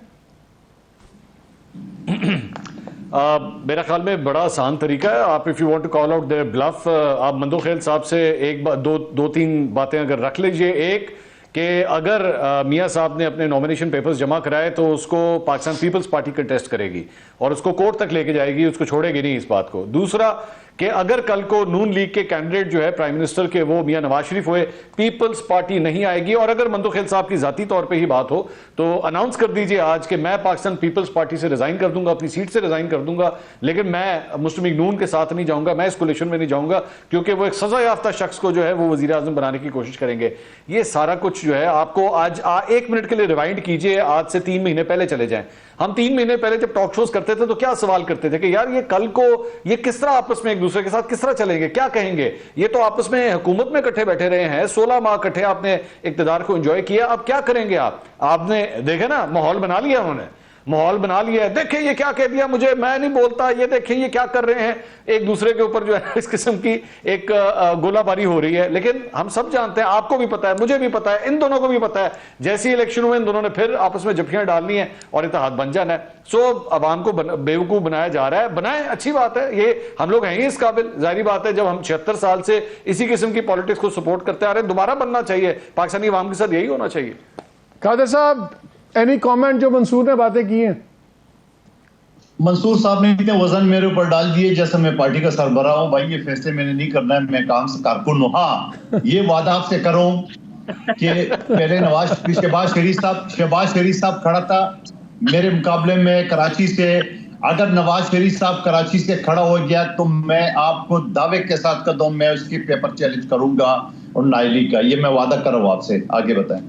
[SPEAKER 4] मेरा ख्याल में बड़ा आसान तरीका है। आप if you want to call out their bluff, आप मंदोखेल साहब से दो तीन बातें अगर रख लीजिए। एक कि अगर मियां साहब ने अपने नॉमिनेशन पेपर्स जमा कराए तो उसको पाकिस्तान पीपल्स पार्टी कंटेस्ट करेगी और उसको कोर्ट तक लेके जाएगी, उसको छोड़ेगी नहीं इस बात को। दूसरा कि अगर कल को नून लीग के कैंडिडेट जो है प्राइम मिनिस्टर के वो मियां नवाज शरीफ हुए, पीपल्स पार्टी नहीं आएगी। और अगर मंदोखेल साहब की जाती तौर पे ही बात हो तो अनाउंस कर दीजिए आज कि मैं पाकिस्तान पीपल्स पार्टी से रिजाइन कर दूंगा, अपनी सीट से रिजाइन कर दूंगा, लेकिन मैं मुस्लिम लीग नून के साथ नहीं जाऊंगा, मैं इस कोलिशन में नहीं जाऊंगा, क्योंकि वो एक सजा याफ्ता शख्स को जो है वो वजीर आजम बनाने की कोशिश करेंगे। ये सारा कुछ जो है आपको आज 1 मिनट के लिए रिवाइंड कीजिए, आज से 3 महीने पहले चले जाएं। हम 3 महीने पहले जब टॉक शोज करते थे तो क्या सवाल करते थे कि यार ये कल को ये किस तरह आपस में एक दूसरे के साथ किस तरह चलेंगे, क्या कहेंगे। ये तो आपस में हुकूमत में इकट्ठे बैठे रहे हैं, 16 माह इकट्ठे आपने इक्तदार को एंजॉय किया, अब क्या करेंगे आप? आपने देखे ना, माहौल बना लिया उन्होंने, माहौल बना लिया है। देखें ये क्या कह दिया मुझे, मैं नहीं बोलता, ये देखें ये क्या कर रहे हैं, एक दूसरे के ऊपर जो है इस किस्म की एक गोलाबारी हो रही है। लेकिन हम सब जानते हैं, आपको भी पता है, मुझे भी पता है, इन दोनों को भी पता है, जैसी इलेक्शन हुए इन दोनों ने फिर आपस में जफियां डालनी है और इत्तेहाद बन जाना है। सो अवाम को बेवकूफ बनाया जा रहा है, बनाए, अच्छी बात है, ये हम लोग हैं ही इस काबिल। जाहिर बात है, जब हम 76 साल से इसी किस्म की पॉलिटिक्स को सपोर्ट करते आ रहे हैं, दोबारा बनना चाहिए, पाकिस्तानी अवाम के साथ यही होना चाहिए।
[SPEAKER 1] कादर साहब, एनी कॉमेंट जो मंसूर ने बातें की हैं?
[SPEAKER 3] मंसूर साहब ने इतने वजन मेरे ऊपर डाल दिए जैसे मैं पार्टी का सरबराह हूं। भाई ये फैसले मैंने नहीं करना है, मैं काम से कारकुन हूं। हाँ, ये वादा आपसे करूं कि पहले शहबाज शरीफ साहब खड़ा था मेरे मुकाबले में कराची से। अगर नवाज शरीफ साहब कराची से खड़ा हो गया तो मैं आपको दावे के साथ कहता हूं मैं उसकी पेपर चैलेंज करूंगा और नाइली का। ये मैं वादा कर रहा हूं आपसे। आगे बताएं,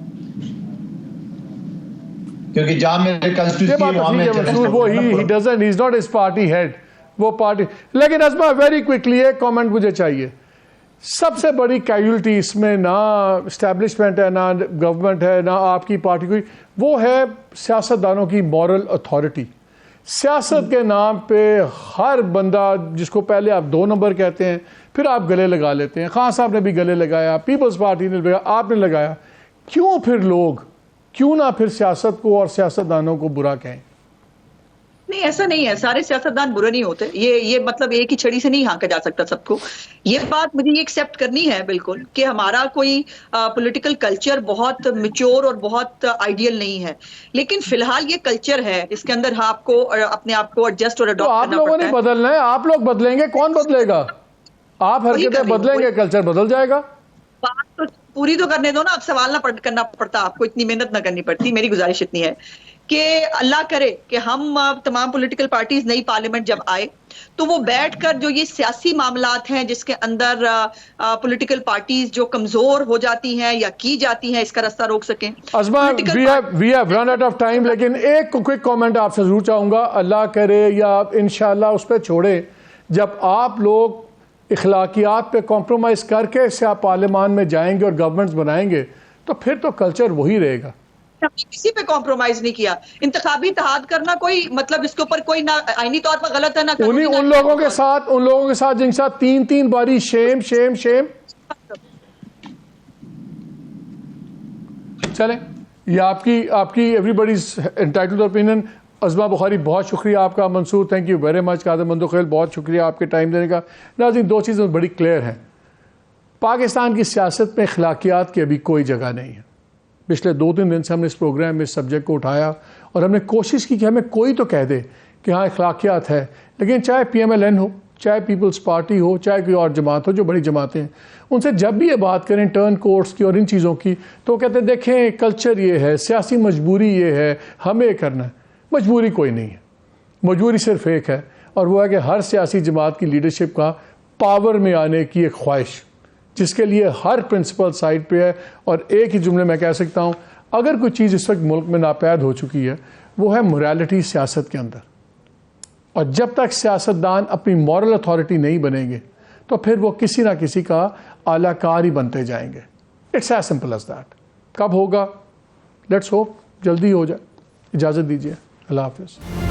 [SPEAKER 3] क्योंकि जहां मेरे
[SPEAKER 1] वो पार्टी। लेकिन अज़मा वेरी क्विकली एक कमेंट मुझे चाहिए। सबसे बड़ी कैजुअलिटी इसमें ना इस्टेब्लिशमेंट है, ना गवर्नमेंट है, ना आपकी पार्टी कोई, वो है सियासतदानों की मॉरल अथॉरिटी। सियासत के नाम पे हर बंदा जिसको पहले आप 2 नंबर कहते हैं फिर आप गले लगा लेते हैं। खान साहब ने भी गले लगाया, पीपल्स पार्टी ने लगाया, आपने लगाया। क्यों फिर लोग, क्यों ना फिर सियासत को और सियासतदानों को बुरा कहें?
[SPEAKER 2] नहीं, ऐसा नहीं है, सारे सियासतदान बुरे नहीं होते। ये मतलब एक ही छड़ी से नहीं हाँका जा सकता सबको। ये बात मुझे ये एक्सेप्ट करनी है बिल्कुल कि हमारा कोई पॉलिटिकल कल्चर बहुत मैच्योर और बहुत आइडियल नहीं है, लेकिन फिलहाल ये कल्चर है, इसके अंदर आपको अपने आप को एडजस्ट और अडॉप्ट
[SPEAKER 1] आप लोगों ने बदलना है। आप लोग बदलेंगे, कौन बदलेगा? आप हरकतें बदलेंगे, कल्चर बदल जाएगा।
[SPEAKER 2] बात तो पूरी तो करने दो ना, अब सवाल ना करना पड़ता आपको, इतनी मेहनत ना करनी पड़ती। मेरी गुजारिश इतनी है कि अल्लाह करे कि हम तमाम पॉलिटिकल पार्टीज नई पार्लियामेंट जब आए तो वो बैठकर जो ये सियासी मामलात हैं जिसके अंदर पॉलिटिकल पार्टीज जो कमजोर हो जाती हैं या की जाती हैं, इसका रास्ता रोक सकें।
[SPEAKER 1] Azma, we have run out of time, लेकिन एक क्विक कमेंट आपसे जरूर चाहूंगा। अल्लाह करे या इंशाल्लाह उस पर छोड़े, जब आप लोग इखलाकियात पे कॉम्प्रोमाइज़ करके से आप पार्लियामान में जाएंगे और गवर्नमेंट्स बनाएंगे तो फिर तो कल्चर वही रहेगा।
[SPEAKER 2] किसी पे कॉम्प्रोमाइज नहीं किया। इंतखाबी इत्तेहाद करना कोई मतलब इसके ऊपर कोई ना आईनी तौर पर गलत है ना
[SPEAKER 1] उन लोगों के साथ जिनके साथ 3 बारी शेम शेम शेम। चलें, ये आपकी everybody's entitled opinion. Azma Bukhari बहुत शुक्रिया आपका। Mansoor thank you very much. Qadir Mandokhel बहुत शुक्रिया आपके टाइम देने का। नाज़रीन, 2 चीज़ें बड़ी क्लियर हैं। पाकिस्तान की सियासत में अखलाकियात की अभी कोई जगह नहीं है। पिछले 2-3 दिन से हमने इस प्रोग्राम में इस सब्जेक्ट को उठाया और हमने कोशिश की कि हमें कोई तो कह दे कि हाँ अखलाकियात है, लेकिन चाहे PMLN हो, चाहे पीपल्स पार्टी हो, चाहे कोई और जमात हो, जो बड़ी जमातें हैं, उनसे जब भी ये बात करें टर्न कोर्ट्स की और इन चीज़ों की, तो वो कहते हैं देखें कल्चर ये है, सियासी मजबूरी ये है, हमें करना है। मजबूरी कोई नहीं है, मजबूरी सिर्फ एक है, और वो है कि हर सियासी जमात की लीडरशिप का पावर में आने की एक ख्वाहिश, जिसके लिए हर प्रिंसिपल साइड पे है। और एक ही जुमले में कह सकता हूँ, अगर कोई चीज़ इस वक्त मुल्क में नापैद हो चुकी है वो है मोरालिटी सियासत के अंदर। और जब तक सियासतदान अपनी मॉरल अथॉरिटी नहीं बनेंगे तो फिर वो किसी ना किसी का आलाकार ही बनते जाएंगे। It's as simple as that. कब होगा? लेट्स होप जल्दी हो जाए। इजाज़त दीजिए, अल्लाह हाफ़िज़।